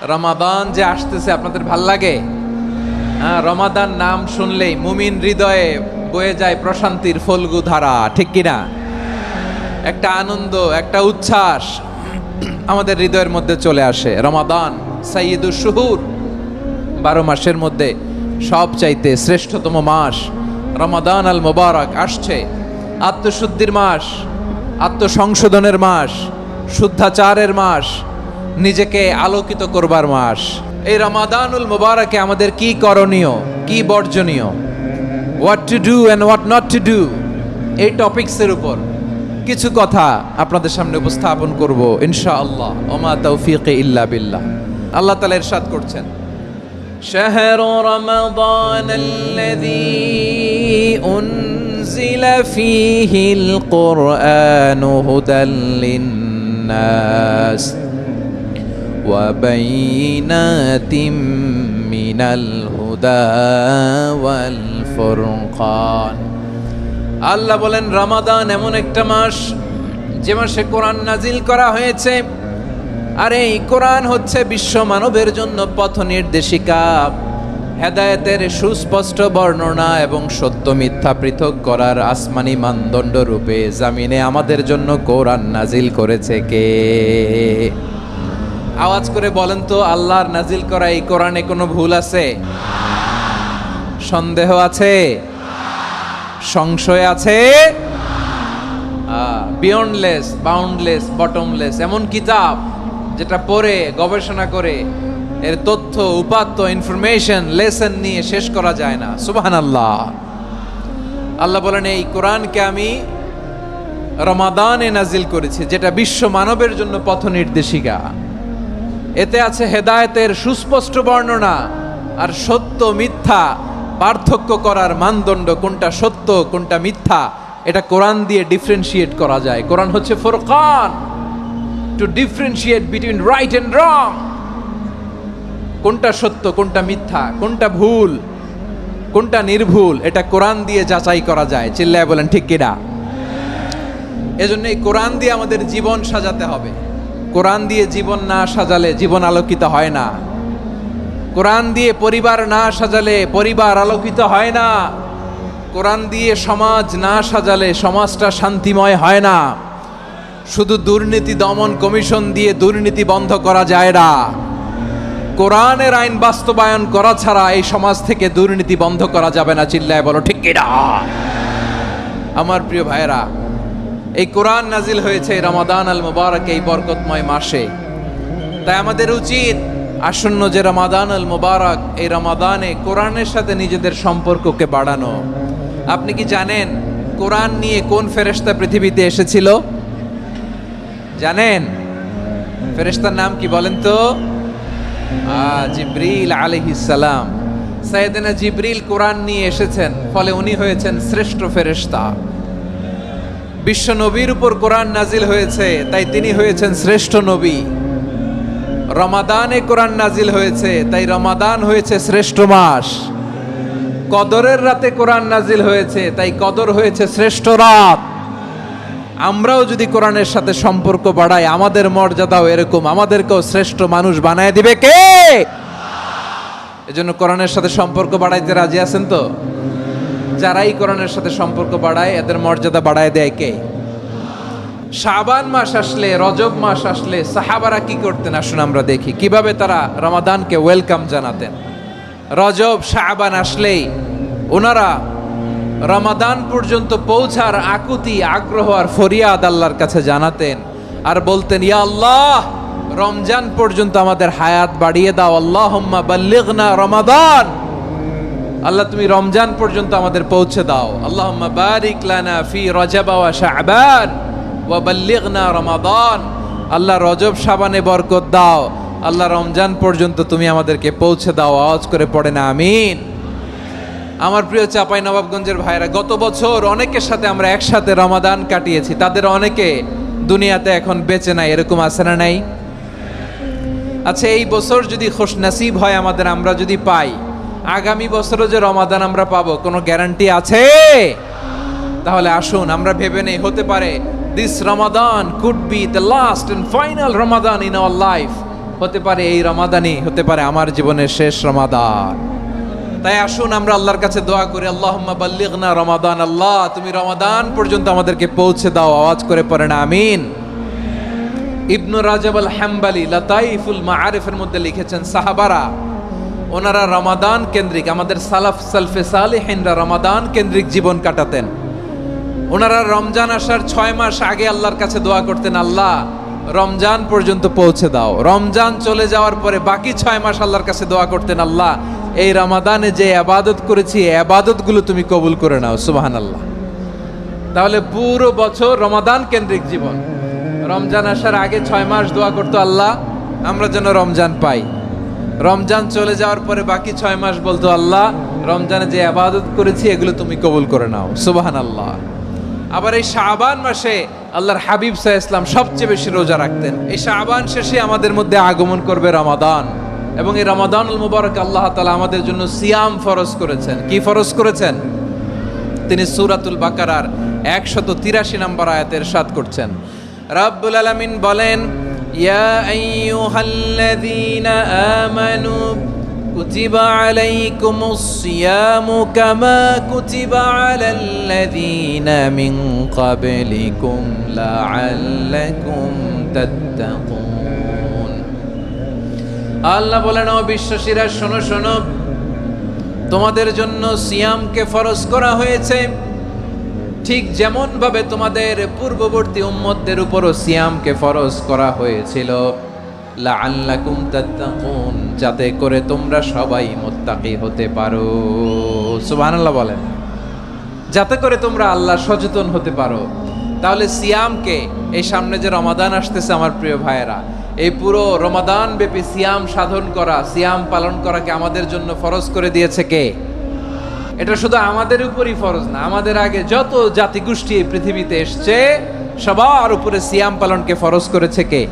রমাদান যে আসতেছে আপনাদের ভাল লাগে? হ্যাঁ, রমাদান নাম শুনলেই মুমিন হৃদয়ে বয়ে যায় প্রশান্তির ফল্গু ধারা, ঠিক কিনা? একটা আনন্দ, একটা উচ্ছ্বাস আমাদের হৃদয়ের মধ্যে চলে আসে। রমাদান সাইয়্যিদুশ শুহুর, 12 মাসের মধ্যে সব চাইতে শ্রেষ্ঠতম মাস রমাদান আল মুবারক আসছে। আত্মশুদ্ধির মাস, আত্মসংশোধনের মাস, শুদ্ধাচারের মাস, নিজেকে আলোকিত করবার মাস। এই রমাদানুল মুবারকে আমাদের কি করণীয়, কি বর্জনীয়, what to do and what not to do, এই টপিকসের উপর কিছু কথা আপনাদের সামনে উপস্থাপন করব ইনশাআল্লাহ। ওমা তাওফীকি ইল্লা বিল্লাহ। আল্লাহ তাআলা ইরশাদ করছেন, শাহরু রমাদানাল্লাযী উনজিলা ফীহিল কুরআনু হুদাল লিন্নাস ওয়া বাইয়িনাতিম মিনাল হুদা ওয়াল ফুরকান। আল্লাহ বলেন রমাদান এমন একটা মাস যে মাসে কোরআন নাজিল করা হয়েছে, আর এই কোরআন হচ্ছে বিশ্ব মানবের জন্য পথ নির্দেশিকা, হেদায়েতের সুস্পষ্ট বর্ণনা এবং সত্য মিথ্যা পৃথক করার আসমানি মানদণ্ড রূপে জামিনে আমাদের জন্য কোরআন নাজিল করেছে কে? আওয়াজ করে বলেন তো, আল্লাহর নাজিল করা এই কোরআনে কোনো ভুল আছে? সন্দেহ আছে? সংশয় আছে? বিয়ন্ডলেস, বাউন্ডলেস, বটমলেস এমন কিতাব যেটা পড়ে গবেষণা করে এর তথ্য, উপাত্ত, ইনফরমেশন, লেসন নিয়ে শেষ করা যায় না। সুবহানাল্লাহ। আল্লাহ বলেন এই কোরআনকে আমি রমাদানে নাজিল করেছি, যেটা বিশ্ব মানবের জন্য পথ নির্দেশিকা। এতে আছে হেদায়েতের সুস্পষ্ট বর্ণনা আর সত্য মিথ্যা পার্থক্য করার মানদণ্ড, কোনটা সত্য কোনটা মিথ্যা এটা কোরআন দিয়ে ডিফারেন্সিয়েট করা যায়। কোরআন হচ্ছে ফুরকান, to differentiate between right and wrong. কোনটা সত্য কোনটা মিথ্যা, কোনটা ভুল কোনটা নির্ভুল, এটা কোরআন দিয়ে যাচাই করা যায়। চিল্লায় বলেন ঠিক কিনা? এজন্য এই কোরআন দিয়ে আমাদের জীবন সাজাতে হবে। কোরআন দিয়ে জীবন না সাজালে জীবন আলোকিত হয় না। কোরআন দিয়ে পরিবার না সাজালে পরিবার আলোকিত হয় না। কোরআন দিয়ে সমাজ না সাজালে সমাজটা শান্তিময় হয় না। শুধু দুর্নীতি দমন কমিশন দিয়ে দুর্নীতি বন্ধ করা যায় না। কোরআনের আইন বাস্তবায়ন করা ছাড়া এই সমাজ থেকে দুর্নীতি বন্ধ করা যাবে না। চিল্লায় বলো ঠিক কিনা? আমার প্রিয় ভাইয়েরা, এই কোরআন নাজিল হয়েছে রমাদান আল মুবারক, এই বরকতময় মাসে। তাই আমাদের উচিত আসন্ন যে রমাদান আল মুবারক, এই রমাদানে কোরআনের সাথে নিজেদের সম্পর্ককে বাড়ানো। আপনি কি জানেন কোরআন নিয়ে কোন ফেরেশতা পৃথিবীতে এসেছিল? জানেন? ফেরেশতার নাম কি বলেন তো? জিবরিল আলাইহিস সালাম। সাইয়েদনা জিবরিল কোরআন নিয়ে এসেছেন, ফলে উনি হয়েছেন শ্রেষ্ঠ ফেরেশতা। বিশ্ব নবীর উপর কোরআন নাজিল হয়েছে, তাই তিনি হয়েছেন শ্রেষ্ঠ নবী। রমাদানে কোরআন নাজিল হয়েছে, তাই রমাদান হয়েছে শ্রেষ্ঠ মাস। কদরের রাতে কোরআন নাজিল হয়েছে, তাই কদর হয়েছে শ্রেষ্ঠ রাত। আমরাও যদি কোরআনের সাথে সম্পর্ক বাড়াই, আমাদের মর্যাদাও এরকম, আমাদেরকেও শ্রেষ্ঠ মানুষ বানায় দিবে কে? এজন্য কোরআনের সাথে সম্পর্ক বাড়াইতে রাজি আছেন তো? যারাই কোরআনের সাথে সম্পর্ক বাড়ায় এদের মর্যাদা বাড়ায় দেয় কে? শাবান মাস আসলে, রজব মাস আসলে সাহাবারা কি করতেন আসুন আমরা দেখি কিভাবে তারা রমাদানকে ওয়েলকাম জানাতেন। রজব শাবান আসলেই ওনারা রমাদান পর্যন্ত পৌঁছার আকুতি, আগ্রহ আর ফরিয়াদ আল্লাহর কাছে জানাতেন আর বলতেন, ইয়া আল্লাহ, রমজান পর্যন্ত আমাদের হায়াত বাড়িয়ে দাও। আল্লাহুম্মা বাল্লিগনা রমাদান, আল্লাহ তুমি রমজান পর্যন্ত আমাদের পৌঁছে দাও। আল্লাহুম্মা বারিক লানা ফি রজব ওয়া শাবান ওয়া বাল্লিগনা রমাদান, আল্লাহ রজব শাবানে বরকত দাও, আল্লাহ রমজান পর্যন্ত তুমি আমাদেরকে পৌঁছে দাও। আওয়াজ করে পড়ে না আমিন। আমার প্রিয় চাঁপাইনবাবগঞ্জের ভাইরা, গত বছর অনেকের সাথে আমরা একসাথে রমাদান কাটিয়েছি, তাদের অনেকে দুনিয়াতে এখন বেঁচে নাই, এরকম আছে না নাই? আচ্ছা, এই বছর যদি খুশনসিব হয় আমাদের, আমরা যদি পাই, আগামী বছরও যে রমাদান আমরা পাবো কোনো গ্যারান্টি আছে? তাহলে আসুন আমরা ভেবে নেই, হতে পারে this Ramadan could be the last and final Ramadan in our life. হতে পারে এই রমাদানই হতে পারে আমার জীবনের শেষ রমাদান। তাই আসুন আমরা আল্লাহর কাছে দোয়া করি, আল্লাহুম্মা বাল্লিগনা রমাদান। আল্লাহ তুমি রমাদান পর্যন্ত আমাদেরকে পৌঁছে দাও। আওয়াজ করে পড়েন আমিন। ইবনু রাজাব আল হাম্বালি লাতাইফুল মাআরিফের মধ্যে লিখেছেন, সাহাবারা ওনারা রমাদান কেন্দ্রিক, আমাদের সালাফ সালফে সালিহিনরা রমাদান কেন্দ্রিক জীবন কাটাতেন। ওনারা রমজান আসার 6 মাস আগে আল্লাহর কাছে দোয়া করতেন, আল্লাহ রমজান পর্যন্ত পৌঁছে দাও। রমজান চলে যাওয়ার পরে বাকি 6 মাস আল্লাহর কাছে দোয়া করতেন, আল্লাহ এই রমাদানে যে ইবাদত করেছি এই ইবাদতগুলো তুমি কবুল করে নাও। সুবহানাল্লাহ। তাহলে পুরো বছর রমাদান কেন্দ্রিক জীবন। রমজান আসার আগে 6 মাস দোয়া করতো, আল্লাহ আমরা যেন রমজান পাই। রমজান চলে যাওয়ার পরে বাকি 6 মাস বলতো, আল্লাহ রমজানে যে ইবাদত করেছি এগুলো তুমি কবুল করে নাও। সুবহানাল্লাহ। আবার এই শাবান মাসে আল্লাহর হাবিব সাল্লাল্লাহু আলাইহি ওয়াসাল্লাম সবচেয়ে বেশি রোজা রাখতেন। এই শাবান শেষে আমাদের মধ্যে আগমন করবে রমাদান, এবং এই রমাদানুল মুবারক আল্লাহ তাআলা আমাদের জন্য সিয়াম ফরজ করেছেন। কি ফরজ করেছেন? তিনি সূরাতুল বাকারার 183 নম্বর আয়াতে ইরশাদ করছেন, রাব্বুল আলামিন বলেন, ইয়া আইয়ুহাল্লাযীনা আমানু কুতিবা আলাইকুমুস সিয়ামু কামা কুতিবা আলাল্লাযীনা মিন ক্বাবলিকুম লাআল্লাকুম তাত্তাকুন। আল্লাহ বলেন, ও বিশ্বাসীরা শোনো শোনো, তোমাদের জন্য সিয়ামকে ফরজ করা হয়েছে, ঠিক যেমন ভাবে তোমাদের পূর্ববর্তী উম্মতদের উপরও সিয়ামকে ফরজ করা হয়েছিল, লাআল্লাকুম তাত্তাকুন, যাতে করে তোমরা সবাই মুত্তাকি হতে পারো। সুবহানাল্লাহ বলেন, যাতে করে তোমরা আল্লাহ সচেতন হতে পারো। তাহলে সিয়ামকে, এই সামনে যে রমাদান আসতেছে আমার প্রিয় ভাইয়েরা, এই পুরো রমাদান ব্যাপী সিয়াম সাধন করা, সিয়াম পালন করাকে আমাদের জন্য ফরজ করে দিয়েছে কে? এটা শুধু আমাদের উপরই ফরজ না, আমাদের আগে যত জাতিগোষ্ঠী এই পৃথিবীতে এসছে সবার উপরে সিয়াম পালনকে ফরজ করেছে কে?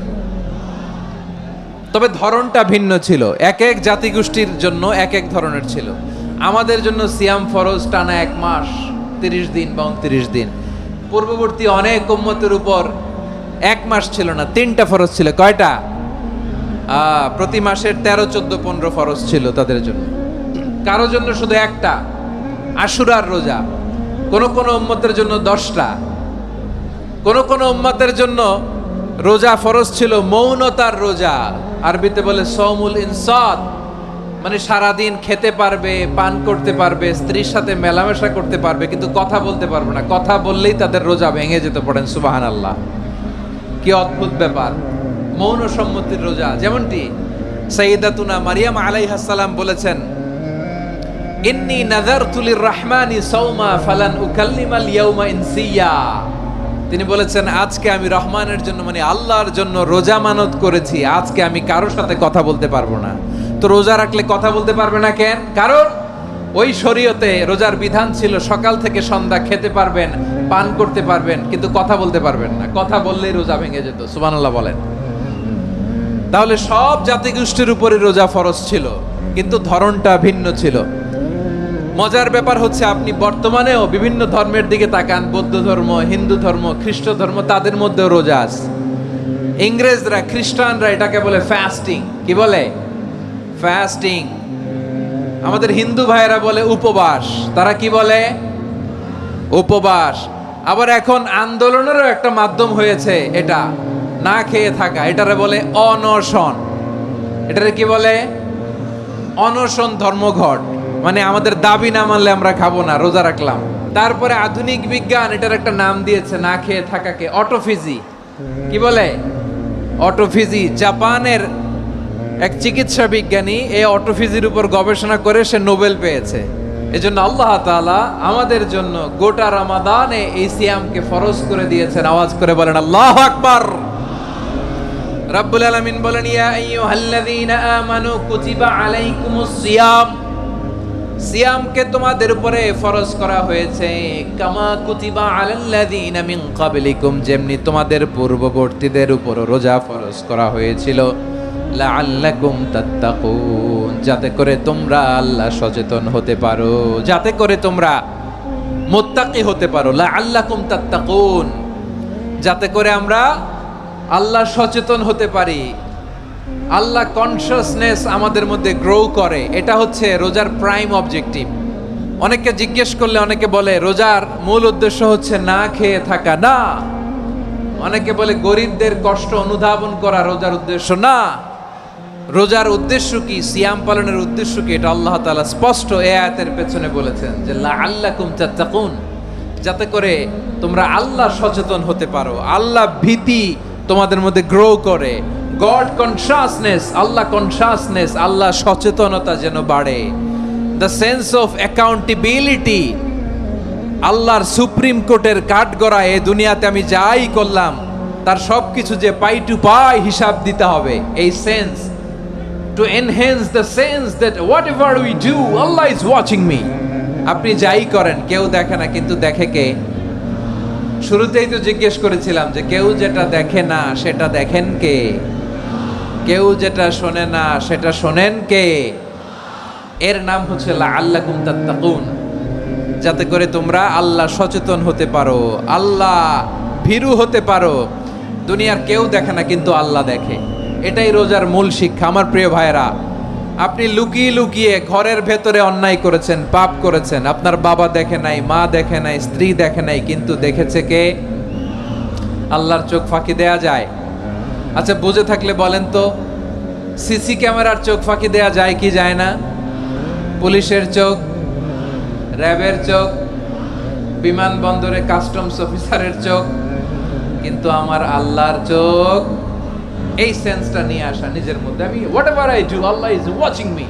তবে ধরনটা ভিন্ন ছিল, এক এক জাতিগোষ্ঠীর জন্য এক এক ধরনের ছিল। আমাদের জন্য সিয়াম ফরজ টানা 1 মাস 30 দিন বা 29 দিন। পূর্ববর্তী অনেক উম্মতের উপর 1 মাস ছিল না, 3টা ফরজ ছিল। কয়টা? প্রতি মাসের 13, 14, 15 ফরজ ছিল তাদের জন্য। কারো জন্য শুধু একটা, আশুরার রোজা। কোন কোন উম্মতের জন্য 10টা। কোন কোন উম্মতের জন্য রোজা ফরজ ছিল মৌনতার রোজা, আরবিতে বলে সওমুল ইনসাত, মানে সারাদিন খেতে পারবে, পান করতে পারবে, স্ত্রীর সাথে মেলামেশা করতে পারবে, কিন্তু কথা বলতে পারবে না। কথা বললেই তাদের রোজা ভেঙে যেত। পড়েন সুবহানাল্লাহ। কি অদ্ভুত ব্যাপার! মৌন সম্মতির রোজা। যেমনটি সাইয়্যিদাতুনা মারিয়াম আলাইহাস সালাম বলেছেন, ইন্নী নাযারতু লির-রাহমানি সাওমা ফালান উকাল্লিমাল ইয়াওমা ইনসিয়া। তিনি বলেছেন, আজকে আমি রহমানের জন্য, মানে আল্লাহর জন্য রোজা মানত করেছি, আজকে আমি কারোর সাথে কথা বলতে পারবো না। তো রোজা রাখলে কথা বলতে পারবে না কেন? কারণ ওই শরীয়তে রোজার বিধান ছিল সকাল থেকে সন্ধ্যা খেতে পারবেন, পান করতে পারবেন, কিন্তু কথা বলতে পারবেন না। কথা বললেই রোজা ভেঙে যেত। সুবহানাল্লাহ বলেন। তাহলে সব জাতিগোষ্ঠীর উপরে রোজা ফরজ ছিল, কিন্তু ধরনটা ভিন্ন ছিল। মজার ব্যাপার হচ্ছে, আপনি বর্তমানেও বিভিন্ন ধর্মের দিকে তাকান, বৌদ্ধ ধর্ম, হিন্দু ধর্ম, খ্রিস্ট ধর্ম, তাদের মধ্যেও রোজা আছে। ইংরেজরা, খ্রিস্টানরা এটাকে বলে ফাস্টিং। কি বলে? ফাস্টিং। আমাদের হিন্দু ভাইয়েরা বলে উপবাস। তারা কি বলে? উপবাস। আবার এখন আন্দোলনেরও একটা মাধ্যম হয়েছে এটা, না খেয়ে থাকা। এটারে বলে অনশন। এটারে কি বলে? অনশন ধর্মঘট। মানে আমাদের দাবি না মানলে আমরা খাবো না, রোজা রাখলাম। তারপরে আধুনিক বিজ্ঞান এটার একটা নাম দিয়েছে না খেয়ে থাকাকে, অটোফিজি। কি বলে? অটোফিজি। জাপানের এক চিকিৎসা বিজ্ঞানী এই অটোফিজির উপর গবেষণা করে সে নোবেল পেয়েছে। এজন্য আল্লাহ তাআলা আমাদের জন্য গোটা রমাদানে এই সিয়ামকে ফরজ করে দিয়েছেন। আওয়াজ করে বলেন আল্লাহু আকবার। রাব্বুল আলামিন বলেন, ইয়া আইয়ুহাল্লাযীনা আমানু কুতিবা আলাইকুমুস সিয়াম। সিয়ামকে তোমাদের উপরে ফরজ করা হয়েছে, কামা কুতিবা আলাল্লাযীনা মিন ক্বাবলিকুম, যেমনি তোমাদের পূর্ববর্তীদের উপর রোজা ফরজ করা হয়েছিল, লাআল্লাকুম তাত্তাকুন, যাতে করে তোমরা আল্লাহ সচেতন হতে পারো, যাতে করে তোমরা মুত্তাকি হতে পারো। লাআল্লাকুম তাত্তাকুন, যাতে করে আমরা আল্লাহ সচেতন হতে পারি। আল্লাহ কনসিয়াসনেস আমাদের মধ্যে গ্রো করে, এটা হচ্ছে রোজার প্রাইম অবজেক্টিভ। অনেকে জিজ্ঞেস করলে অনেকে বলে রোজার মূল উদ্দেশ্য হচ্ছে না খেয়ে থাকা, না। অনেকে বলে গরিবদের কষ্ট অনুধাবন করা রোজার উদ্দেশ্য, না। রোজার উদ্দেশ্য কি, সিয়াম পালনের উদ্দেশ্য কি, এটা আল্লাহ তাআলা স্পষ্ট এই আয়াতের পেছনে বলেছেন যে লাআল্লাকুম তাত্তাকুন, যাতে করে তোমরা আল্লাহ সচেতন হতে পারো, আল্লাহ ভীতি তোমাদের মধ্যে গ্রো করে, গড কনসিয়াসনেস, আল্লাহ কনসিয়াসনেস, আল্লাহ সচেতনতা যেন বাড়ে, দ্য সেন্স অফ অ্যাকাউন্টেবিলিটি, আল্লাহর সুপ্রিম কোর্টের কাঠগড়া এই দুনিয়াতে আমি যাই করলাম তার সবকিছু যে পাই টু পাই হিসাব দিতে হবে, এই sense, to enhance the sense that what ever we do Allah is watching me. আপনি যাই করেন কেউ দেখে না, কিন্তু দেখে কে? শুরুতেই তো জিজ্ঞেস করেছিলাম যে কেউ যেটা দেখে না সেটা দেখেন কে? কেউ যেটা শোনে না সেটা শোনেন কে? এর নাম হচ্ছে লাআল্লাকুম তাত্তাকুন, যাতে করে তোমরা আল্লাহ সচেতন হতে পারো, আল্লাহ ভীরু হতে পারো। দুনিয়ার কেউ দেখে না, কিন্তু আল্লাহ দেখে। এটাই রোজার মূল শিক্ষা। আমার প্রিয় ভাইরা, আপনি লুকিয়ে লুকিয়ে ঘরের ভেতরে অন্যায় করেছেন, পাপ করেছেন, আপনার বাবা দেখে নাই, মা দেখে নাই, স্ত্রী দেখে নাই, কিন্তু দেখেছে কে? আল্লাহর চোখ ফাঁকি দেয়া যায়? আচ্ছা, বুঝে থাকলে বলেন তো, সিসি ক্যামেরার চোখ ফাঁকি দেয়া যায় কি যায় না? পুলিশের চোখ, র্যাবের চোখ, বিমানবন্দরে কাস্টমস অফিসারের চোখ, কিন্তু আমার আল্লাহর চোখ। এই সেন্সটা নিয়ে আসা নিজের মধ্যে, আমি what ever I do Allah is watching me,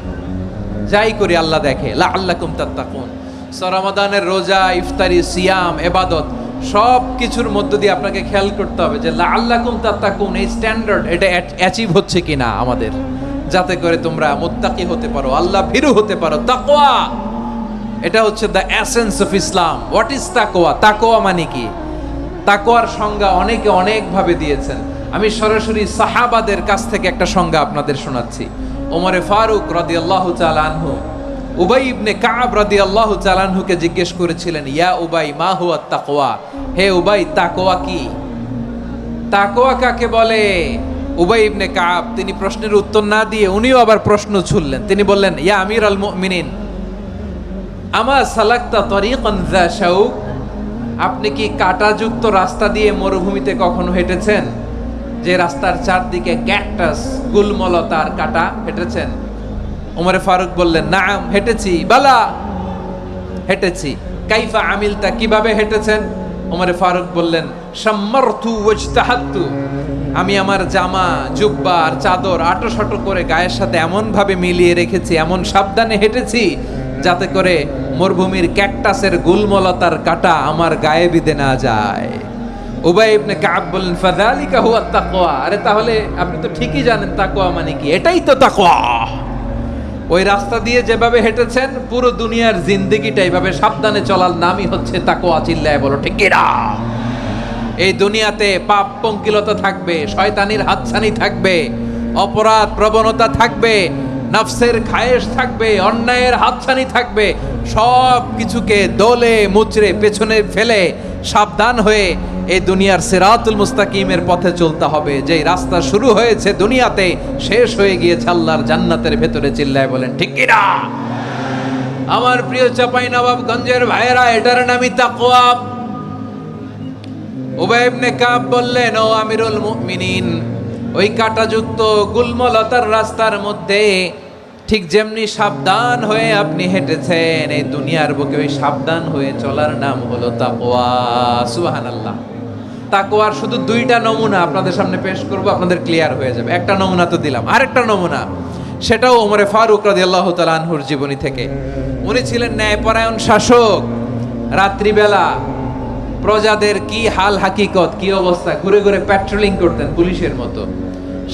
যাই করি আল্লাহ দেখে। লাআল্লাকুম তাত্তাকুন। রমাদানের রোজা, ইফতারি, সিয়াম, ইবাদত সব কিছুর মধ্য দিয়ে আপনাকে খেয়াল করতে হবে যে লাআল্লাকুম তাত্তাকুন এই স্ট্যান্ডার্ড এটা অ্যাচিভ হচ্ছে কিনা আমাদের, যাতে করে তোমরা মুত্তাকি হতে পারো, আল্লাহ ভীরু হতে পারো। তাকওয়া, এটা হচ্ছে the essence of Islam. What is তাকওয়া? তাকওয়া মানে কি? তাকওয়ার সংজ্ঞা অনেকে অনেক ভাবে দিয়েছেন। আমি সরাসরি সাহাবাদের কাছ থেকে একটা সংজ্ঞা আপনাদের শোনাচ্ছি। ওমরে ফারুক রাদিয়াল্লাহু তাআলা আনহু উবাই ইবনে কাব রাদিয়াল্লাহু তাআলা আনহুকে জিজ্ঞেস করেছিলেন, ইয়া উবাই মা হুয়া তাকওয়া, হে উবাই তাকওয়া কি? তাকওয়া কাকে বলে? উবাই ইবনে কাব তিনি প্রশ্নের উত্তর না দিয়ে উনিও আবার প্রশ্ন ছুড়লেন। তিনি বললেন, ইয়া আমিরাল মুমিনিন আমা সালাকতা তরিকান যা শাউক, আপনি কি কাঁটাযুক্ত রাস্তা দিয়ে মরুভূমিতে কখনো হেঁটেছেন? যে রাস্তার চারদিকে ক্যাকটাস, গুলমলতার কাঁটা, হেঁটেছেন? ওমরে ফারুক বললেন, নাম হেঁটেছি। বালা, হেঁটেছি। কাইফা আমিলতা, কিভাবে হেঁটেছেন? ওমরে ফারুক বললেন, শাম্মারতু ওয়াজতাহাতু, আমি আমার জামা, জুব্বা আর চাদর আটোসাটো করে গায়ের সাথে এমন ভাবে মিলিয়ে রেখেছি, এমন সাবধানে হেঁটেছি যাতে করে মরুভূমির ক্যাকটাসের গুলমলতার কাঁটা আমার গায়ে বিঁধে না যায়। উবাই ইবনে কাব বললেন, ফাযালিকা হুয়া তাকওয়া, আরে তাহলে আপনি তো ঠিকই জানেন তাকওয়া মানে কি, এটাই তো তাকওয়া। ওই রাস্তা দিয়ে যেভাবে হেঁটেছেন পুরো দুনিয়ার জিন্দেগিটা এইভাবে সাবধানে চলার নামই হচ্ছে তাকওয়া। চিল্লায় বলো ঠিক কিনা? এই দুনিয়াতে পাপ পঙ্কিলতা থাকবে, শয়তানির হাতছানি থাকবে, অপরাধ প্রবণতা থাকবে, নফসের খায়েশ থাকবে, অন্যায়ের হাতছানি থাকবে। সব কিছুকে দোলে মুচড়ে পেছনে ফেলে সাবধান হয়ে এই দুনিয়ার সিরাতুল মুস্তাকিমের পথে চলতে হবে। যেই রাস্তা শুরু হয়েছে দুনিয়াতে, শেষ হয়ে গিয়েছে আল্লাহর জান্নাতের ভেতরে। চিল্লায় বলেন ঠিক কিনা? আমার প্রিয় চাঁপাইনবাবগঞ্জের ভাইয়েরা, এটার নামই তাকওয়া। উবাই ইবনে কাব বললেন, ও আমিরুল মুমিনিন, ওই কাঁটাযুক্ত গুলমলতার রাস্তার মধ্যে ঠিক যেমনি সাবধান হয়ে আপনি হেঁটেছেন, এই দুনিয়ার বুকে ওই সাবধান হয়ে চলার নাম হলো তাকওয়া। সুবহানাল্লাহ। তাকওয়ার শুধু দুইটা নমুনা আপনাদের সামনে পেশ করব, আপনাদের ক্লিয়ার হয়ে যাবে। একটা নমুনা তো দিলাম, আরেকটা নমুনা, সেটাও ওমরে ফারুক রাদিয়াল্লাহু তাআলা আনহুর জীবনী থেকে। উনি ছিলেন ন্যায়পরায়ণ শাসক। রাত্রিবেলা প্রজাদের কি হাল হাকিকত, কি অবস্থা, ঘুরে ঘুরে প্যাট্রোলিং করতেন পুলিশের মতো।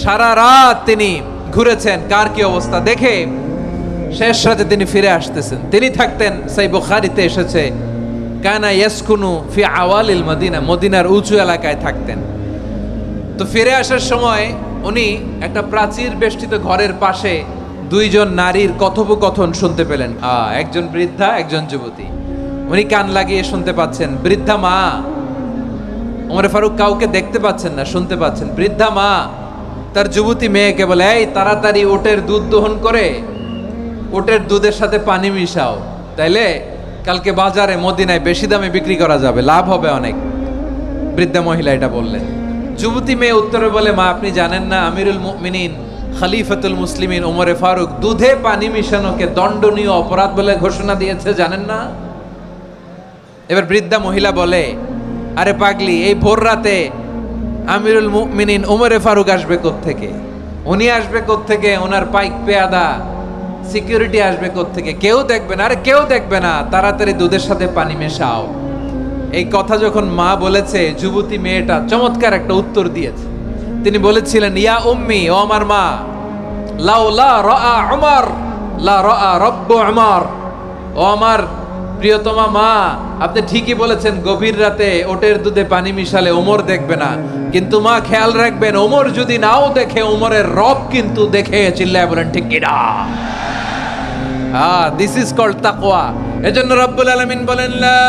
সারা রাত তিনি ঘুরেছেন কার কি অবস্থা দেখে, শেষ রাতে তিনি ফিরে আসতেছেন। তিনি থাকতেন, সেই বুখারীতে এসেছে, কানা ইয়াসকুনু ফি আওয়ালিল মদিনা, মদিনার উঁচু এলাকায় থাকতেন। তো ফিরে আসার সময় উনি একটা প্রাচীর বেষ্টিত ঘরের পাশে দুইজন নারীর কথোপকথন শুনতে পেলেন। একজন বৃদ্ধা, একজন যুবতী। উনি কান লাগিয়ে শুনতে পাচ্ছেন। বৃদ্ধা মা, ওমর ফারুক কাউকে দেখতে পাচ্ছেন না, শুনতে পাচ্ছেন। বৃদ্ধা মা তার যুবতী মেয়েকে বলে, এই তাড়াতাড়ি ওটের দুধ দহন করে ওটের দুধের সাথে পানি মিশাও, তাইলে কালকে বাজারে মদিনায় বেশি দামে বিক্রি করা যাবে, লাভ হবে অনেক। বৃদ্ধা মহিলা এটা বললেন। যুবতী মেয়ে উত্তরে বলে, মা আপনি জানেন না আমিরুল মুমিনিন খলিফাতুল মুসলিমিন ওমরে ফারুক দুধে পানি মিশানোকে দণ্ডনীয় অপরাধ বলে ঘোষণা দিয়েছে, জানেন না? এবার বৃদ্ধা মহিলা বলে, আরে পাগলি, এই ভোর রাতে আমিরুল মুমিনিন ওমরে ফারুক আসবে কোত্থেকে? উনি আসবে কোত্থেকে? ওনার পাইক পেয়াদা সিকিউরিটি আসবে কোত্থেকে? কেউ দেখবে না। আরে কেউ দেখবে না, তাড়াতাড়ি দুধের সাথে পানি মেশাও। এই কথা যখন মা বলেছে, যুবতী মেয়েটা চমৎকার একটা উত্তর দিয়েছে। তিনি বলেছিলেন, ইয়া উম্মি, ও আমার মা, লাউলা রাআ উমর লা রাআ রব্বু উমর। ও আমার প্রিয়তমা মা, আপনি ঠিকই বলেছেন, গভীর রাতে ওটের দুধে পানি মিশালে ওমর দেখবে না, কিন্তু মা খেয়াল রাখবেন, ওমর যদি নাও দেখে, ওমরের রব কিন্তু দেখে। চিল্লায় বলেন ঠিক কিনা? দিস ইজ কল্ড তাকওয়া। এজন্য রব্বুল আলামিন বলেন, লা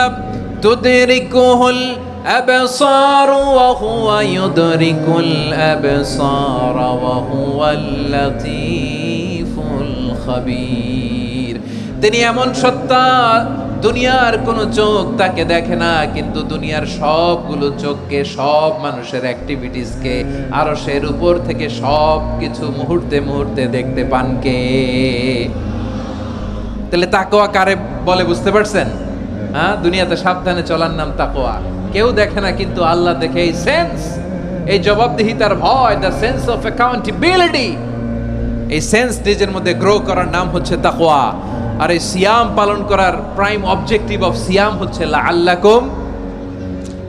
তুদরিকুহুল আবসার ওয়া হুয়া ইউদরিকুল আবসার ওয়া হুয়াল লাতীফুল খাবীর। তিনি এমন সত্তা, দুনিয়ার কোনো চোখ তাকে দেখে না, কিন্তু দুনিয়ার সবগুলো চোখকে, সব মানুষের অ্যাক্টিভিটিসকে, আরশের উপর থেকে সব কিছু মুহূর্তে মুহূর্তে দেখতে পান কে? তাহলে তাকওয়া কারে বলে বুঝতে পারছেন? দুনিয়াতে সাবধানে চলার নাম তাকওয়া। কেউ দেখে না, কিন্তু আল্লাহ দেখে। এই সেন্স, এই জবাবদিহিতার ভয়, দ্য সেন্স অফ অ্যাকাউন্টেবিলিটি, এই সেন্স নিজের মধ্যে গ্রো করার নাম হচ্ছে তাকওয়া। আর এই সিয়াম পালন করার প্রাইম অবজেক্টিভ অফ সিয়াম হচ্ছে লাআল্লাকুম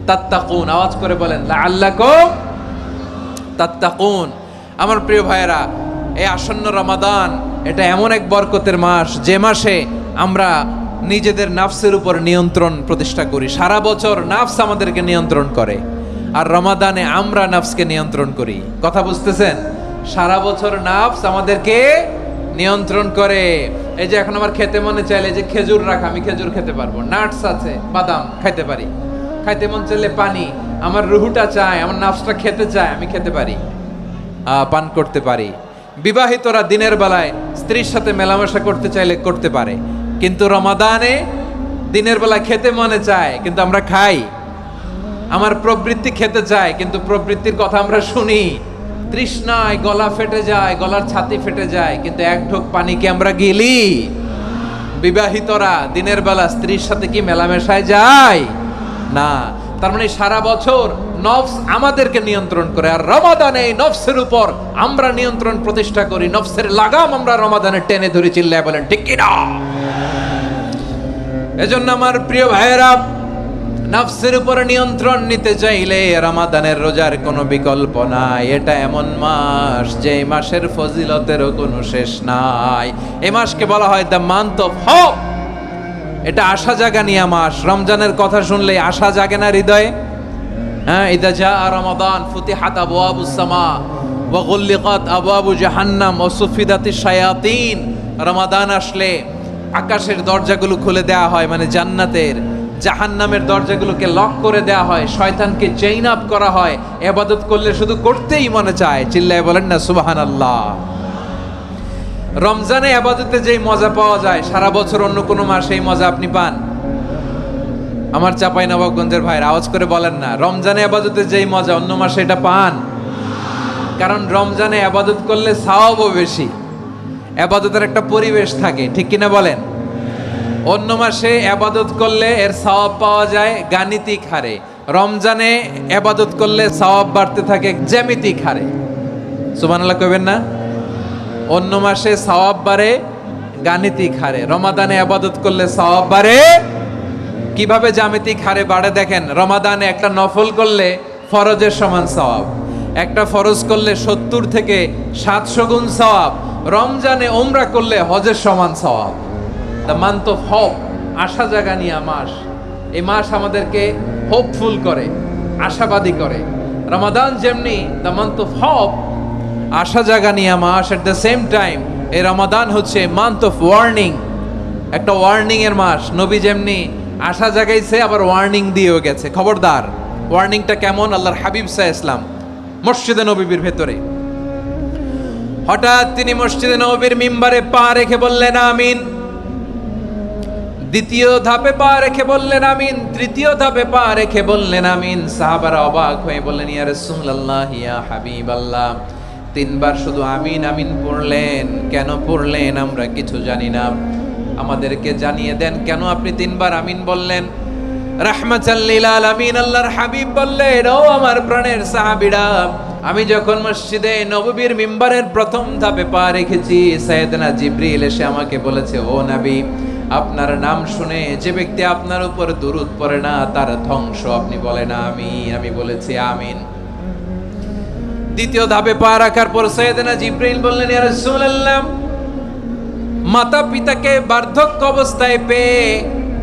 তাত্তাকুন। আওয়াজ করে বলেন, লাআল্লাকুম তাত্তাকুন। আমার প্রিয় ভাইয়েরা, এই আসন্ন রমাদান এটা এমন এক বরকতের মাস, যে মাসে আমরা নিজেদের নাফসের উপর নিয়ন্ত্রণ প্রতিষ্ঠা করি। সারা বছর নাফস আমাদেরকে নিয়ন্ত্রণ করে, আর রমাদানে আমরা নাফসকে নিয়ন্ত্রণ করি। কথা বুঝতেছেন? সারা বছর নাফস আমাদেরকে নিয়ন্ত্রণ করে। এই যে এখন আমার খেতে মনে চাইলে যে খেজুর রাখা, আমি খেজুর খেতে পারবো, নাটস আছে, বাদাম খাইতে পারি। খাইতে মন চাইলে পানি, আমার রুহুটা চায়, আমার নাফসটা খেতে চায়, আমি খেতে পারি, পান করতে পারি। বিবাহিতরা দিনের বেলায় স্ত্রীর সাথে মেলামেশা করতে চাইলে করতে পারে, কিন্তু রমাদানে দিনের বেলায় খেতে মনে চায়, কিন্তু আমরা খাই। আমার প্রবৃত্তি খেতে চায়, কিন্তু প্রবৃত্তির কথা আমরা শুনি। তৃষ্ণায় গলা ফেটে যায়, গলার ছাতি ফেটে যায়, কিন্তু এক ঢোক পানিকে আমরা গিলি। বিবাহিতরা দিনের বেলা স্ত্রীর সাথে কি মেলামেশায় যায় না? তার মানে সারা বছর নফস আমাদেরকে নিয়ন্ত্রণ করে, আর রমাদানে এই নফসের উপর আমরা নিয়ন্ত্রণ প্রতিষ্ঠা করি। নফসের লাগাম আমরা রমাদানে টেনে ধরে, চিল্লায় বলেন ঠিক কিনা? এজন্য আমার প্রিয় ভাইয়েরা, নফসের উপর নিয়ন্ত্রণ নিতে চাইলে রমাদানের রোজার কোনো বিকল্প নাই। এটা এমন মাস যে মাসের ফজিলতেরও কোনো শেষ নাই। এই মাসকে বলা হয় দ্য মান্থ অফ হোপ। এটা আশা জাগানিয়া মাস। রমজানের কথা শুনলেই আশা জাগে না হৃদয়ে? ইদা জাআ রমাদান ফুতিহাত আবওয়াবুস সামা ওয়া গুল্লিকাত আবওয়াবু জাহান্নাম ওয়া সুফিদাতিশ শায়াতিন। রমাদান আসলে আকাশের দরজাগুলো খুলে দেওয়া হয়, মানে জান্নাতের। জাহান্নামের দরজাগুলোকে লক করে দেওয়া হয়, শয়তানকে চেইন আপ করা হয়। ইবাদত করলে শুধু করতেই মনে চায়। চিল্লায় বলেন না সুবহানাল্লাহ। রমজানে ইবাদতে যেই মজা পাওয়া যায়, সারা বছর অন্য কোনো মাসে এই মজা আপনি পান? আমার চাঁপাইনবাবগঞ্জের ভাইরা আওয়াজ করে বলেন না, রমজানে ইবাদতে যেই মজা অন্য মাসে এটা পান? কারণ রমজানে ইবাদত করলে সওয়াবও বেশি, ইবাদতের একটা পরিবেশ থাকে, ঠিক কিনা বলেন? অন্য মাসে ইবাদত করলে এর সওয়াব পাওয়া যায় গাণিতিক হারে, রমজানে ইবাদত করলে সওয়াব বাড়তে থাকে জ্যামিতিক হারে। সুবহানাল্লাহ কইবেন না? অন্য মাসে সওয়াব বাড়ে গাণিতিক হারে, রমাদানে ইবাদত করলে সওয়াব বাড়ে কিভাবে? জ্যামিতিক হারে বাড়ে। দেখেন, রমাদানে একটা নফল করলে ফরজের সমান সওয়াব, একটা ফরজ করলে 70 থেকে 700 গুণ সওয়াব। রমজানে ওমরা করলে হজের সমান সওয়াব। দ্য মান্থ অফ হোপ, আশা জাগানিয়া মাস। এই মাস আমাদেরকে হোপফুল করে, আশাবাদী করে। রমাদান যেমনি দ্য মান্থ অফ হোপ, আশা জাগানিয়া মাস, এট দ্য সেম টাইম এই রমাদান হচ্ছে মান্থ অফ ওয়ার্নিং, একটা ওয়ার্নিং এর মাস। নবী যেমনি আশা জাগাইছে, আবার ওয়ার্নিং দিয়েও গেছে, খবরদার। ওয়ার্নিংটা কেমন? আল্লাহর হাবিব সাল্লাল্লাহু আলাইহি ওয়াসাল্লাম মসজিদে নববীর ভেতরে হঠাৎ তিনি মসজিদে নববীর মিম্বারে পা রেখে বললেন আমিন। দ্বিতীয় ধাপে পা রেখে বললেন আমিন। তৃতীয় ধাপে পা রেখে বললেন আমিন। সাহাবারা অবাক হয়ে বললেন, ইয়া রাসূলুল্লাহ, ইয়া হাবিবাল্লাহ, তিনবার শুধু আমিন আমিন পড়লেন, কেন পড়লেন আমরা কিছু জানি না, আমাদেরকে জানিয়ে দেন কেন আপনি তিনবার আমিন বললেন। রাহমাতাল লিল আলামিন আল্লাহর হাবিব বললেন, ও আমার প্রাণের সাহাবীরা, আমি যখন মসজিদে নববীর মিম্বারের প্রথম ধাপে পা রেখেছি, সাইয়েদনা জিবরিল এসে আমাকে বলেছে, ও নবী, আপনার নাম শুনে যে ব্যক্তি আপনার উপর দুরূদ পড়ে না তার ধ্বংস আপনি বলেন আমিন। আমি বলেছি আমিন। দ্বিতীয় ধাপে পা রাখার পর সাইয়েদনা জিবরিল বললেন, ইয়া রাসূলুল্লাহ, মাতা পিতাকে বার্ধক্য অবস্থায় পেয়ে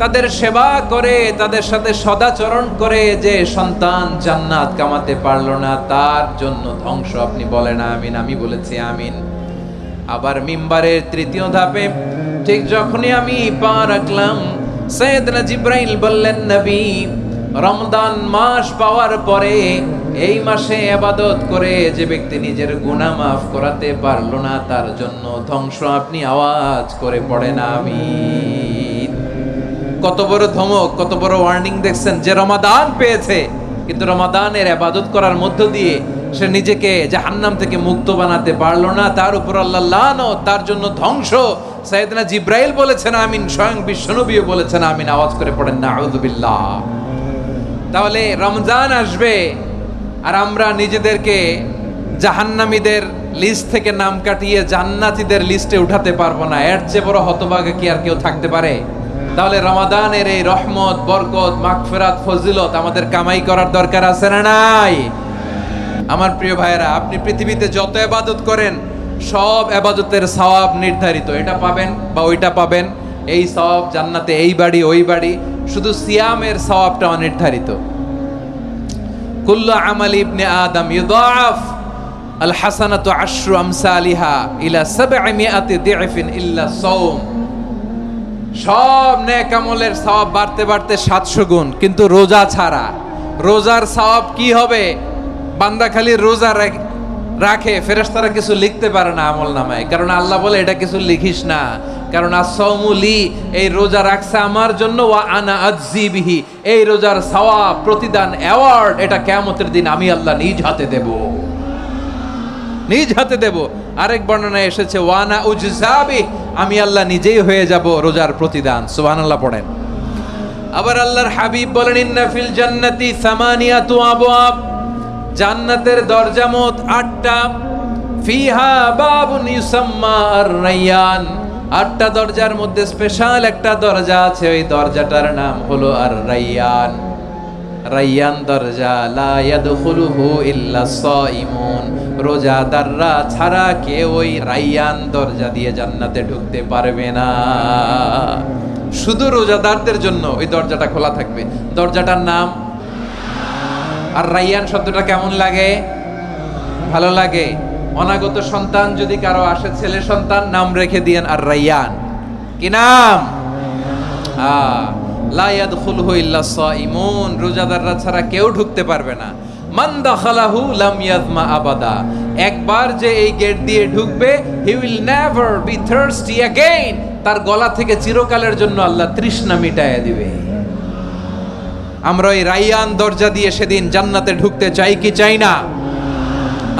তাদের সেবা করে, তাদের সাথে সদাচরণ করে যে সন্তান জান্নাত কামাতে পারলো না তার জন্য ধ্বংস আপনি বলেন আমিন। আমি বলেছি আমিন। আবার মিম্বারের তৃতীয় ধাপে ঠিক যখনই আমি পা রাখলাম, সাইয়েদনা জিবরাইল বললেন, নবী, রমজান মাস পাওয়ার পরে এই মাসে ইবাদত করে যে ব্যক্তি নিজের গুনাহ মাফ করাতে পারলো না তার জন্য ধ্বংস আপনি আওয়াজ করে পড়েন আমিন। কত বড় ধমক, কত বড় ওয়ার্নিং দেখছেন, যে রমাদান পেয়েছে কিন্তু রমাদানের ইবাদত করার মধ্য দিয়ে সে নিজেকে জাহান্নাম থেকে মুক্ত বানাতে পারলো না, তার উপর আল্লাহ লানত, তার জন্য ধ্বংস। সাইয়েদনা জিবরাইল বলেছেন আমিন, স্বয়ং বিশ্বনবীও বলেছেন আমিন। আওয়াজ করে পড়েন নাউযু বিল্লাহ। তাহলে রমজান আসবে আর আমরা নিজেদেরকে জাহান্নামীদের লিস্ট থেকে নাম কাটিয়ে জান্নাতীদের লিস্টে উঠাতে পারবো না, এর চেয়ে বড় হতভাগা কি আর কেউ থাকতে পারে? তাহলে রমাদানের এই রহমত, বরকত, মাগফিরাত, ফজিলত আমাদের কামাই করার দরকার আছে না নাই? আমার প্রিয় ভাইয়েরা, আপনি পৃথিবীতে যত ইবাদত করেন সব ইবাদতের সওয়াব নির্ধারিত, এটা পাবেন বা ওইটা পাবেন, এই সওয়াব জান্নাতে, এই বাড়ি ওই বাড়ি। শুধু সিয়ামের সওয়াবটা অনির্ধারিত। কুল্লু আমাল ইবনে আদম ইউদাআফ আল হাসানাতু আশরু আমসালিহা ইলা 700 দি'ফিন ইল্লা সাওম। সব নেক আমলের সওয়াব বাড়তে বাড়তে 700 গুণ, কিন্তু রোজা ছাড়া। রোজার সওয়াব কি হবে? বান্দা খালি রোজা রাখে, ফেরেশতারা কিছু লিখতে পারে না আমলনামায়, কারণ আল্লাহ বলে এটা কিছু লিখিস না, কারণ as-সাওমু লি, এই রোজা রাখছে আমার জন্য, ওয়া আনা আজজি বিহি, এই রোজার সওয়াব, প্রতিদান, অ্যাওয়ার্ড এটা কিয়ামতের দিন আমি আল্লাহ নিজ হাতে দেব, নিজ হাতে দেব। আরেক বর্ণনায় এসেছে ওয়ানা উজজাবি, আমি আল্লাহ নিজেই হয়ে যাব রোজার প্রতিদান। সুবহানাল্লাহ পড়েন। আবার আল্লাহর হাবিব বলেন, ইন্না ফিল জান্নাতি সামানিয়াতু আবওয়াব, জান্নাতের দরজা মোট 8টা। ফিহা বাবুন ইউসাম্মা আর-রায়্যান, 8টা দরজার মধ্যে স্পেশাল একটা দরজা আছে, ওই দরজাটার নাম হলো আর-রায়্যান। রায়্যান দরজা, লা ইয়াদখুলুহু ইল্লা সাইমুন, রোজাদাররা ছাড়া কেউ ওই রায়্যান দরজা দিয়ে জান্নাতে ঢুকতে পারবে না। শুধু রোজাদারদের জন্য ওই দরজাটা খোলা থাকবে। দরজাটার নাম আর রায়্যান। শব্দটা কেমন লাগে? ভালো লাগে। অনাগত সন্তান যদি কারো আসে, ছেলে সন্তান, নাম রেখে দিয়েন আর রায়্যান। কি নাম? লা ইয়াদখুলুহু ইল্লা সাইমুন, রোজাদাররা ছাড়া কেউ ঢুকতে পারবে না। মান দাখালাহু লাম ইয়াযমা আবাদা, একবার যে এই গেট দিয়ে ঢুকবে, he will never be thirsty again, তার গলা থেকে চিরকালের জন্য আল্লাহ তৃষ্ণা মিটাইয়া দিবে। আমরা ওই রায়্যান দরজা দিয়ে সেদিন জান্নাতে ঢুকতে চাই কি চাই না?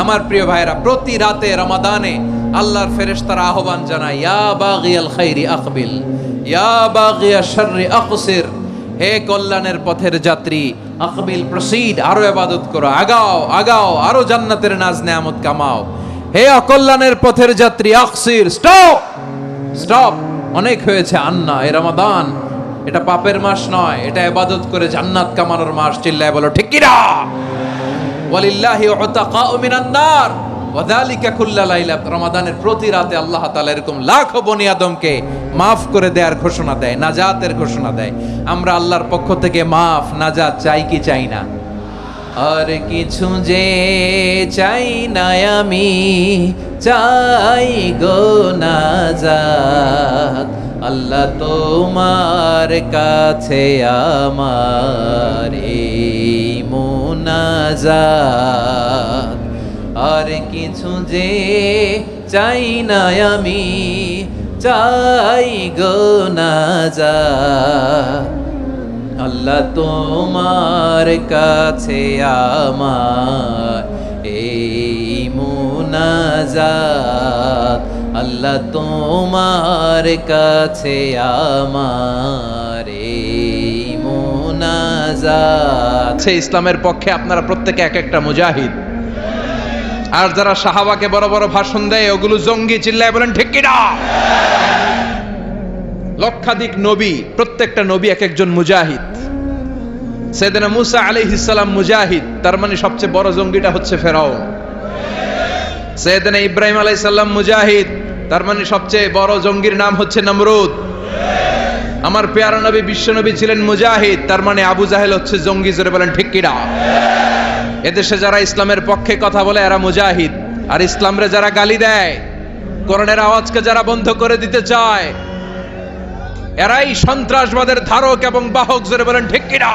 আমার প্রিয় ভাইরা, প্রতি রাতে রমাদানে আল্লাহর ফেরেশতারা আহ্বান জানায়, ইয়া বাগিয়াল খাইরি আকবিল, ইয়া বাগিয়াশ শাররি আকসির, হে কল্যাণের পথের যাত্রী, আকবিল, প্রসিড, আরো ইবাদত করো, আগাও আগাও, আরো জান্নাতের নাজ নেয়ামত কামাও। হে অকল্যাণের পথের যাত্রী, আকসির, স্টপ স্টপ, অনেক হয়েছে। আন্না, এ রমাদান এটা পাপের মাস নয়, এটা ইবাদত করে জান্নাত কামানোর মাস। চিল্লায় বলো ঠিক কি না? ওয়ালিল্লাহি উতাকাউ মিনান নার ওয়া যালিকা কুল্লা লাইলা, রমাদানের প্রতি রাতে আল্লাহ তাআলা এরকম লাখো বনি আদমকে maaf করে দেওয়ার ঘোষণা দেয়, নাজাতের ঘোষণা দেয়। আমরা আল্লাহর পক্ষ থেকে মাফ, নাজাত চাই কি চাই না? আর কিছু যে চাই না আমি, চাই গো নাজাত, আল্লাহ তোমার কাছে আমার এই মুনাজাত। আর কিছু যে চাই না আমি, চাই গো নাজাত। আল্লাহ তোমার কাছে আমার এই মুনাজাত, আল্লাহ তোমার কাছে আমার এই মুনাজাত। সে ইসলামের পক্ষে আপনারা প্রত্যেকে এক একটা মুজাহিদ। আর যারা সাহাবাকে বড় বড় ভাষণ দেয় ওগুলো জঙ্গি, চিল্লায় বলেন ঠিক কিনা? লক্ষাধিক নবী, প্রত্যেকটা নবী এক একজন মুজাহিদ। সাইয়েদনা মুসা আলাইহিস সালাম মুজাহিদ, তার মানে সবচেয়ে বড় জঙ্গিটা হচ্ছে ফেরাউন। সাইয়েদনা ইব্রাহিম আলাইহিস সালাম মুজাহিদ, তার মানে সবচেয়ে বড় জঙ্গির নাম হচ্ছে নমরুদ। আমার পেয়ারা নবী বিশ্ব নবী ছিলেন মুজাহিদ, তার মানে আবু জাহেল হচ্ছে জঙ্গি। জোরে বলেন ঠিক কিনা? এদেশে যারা ইসলামের পক্ষে কথা বলে এরা মুজাহিদ, আর ইসলামরে যারা গালি দেয়, কোরআনের আওয়াজকে যারা বন্ধ করে দিতে চায়, এরাই সন্ত্রাসবাদের ধারক এবং বাহক। জোরে বলেন ঠিক কিনা?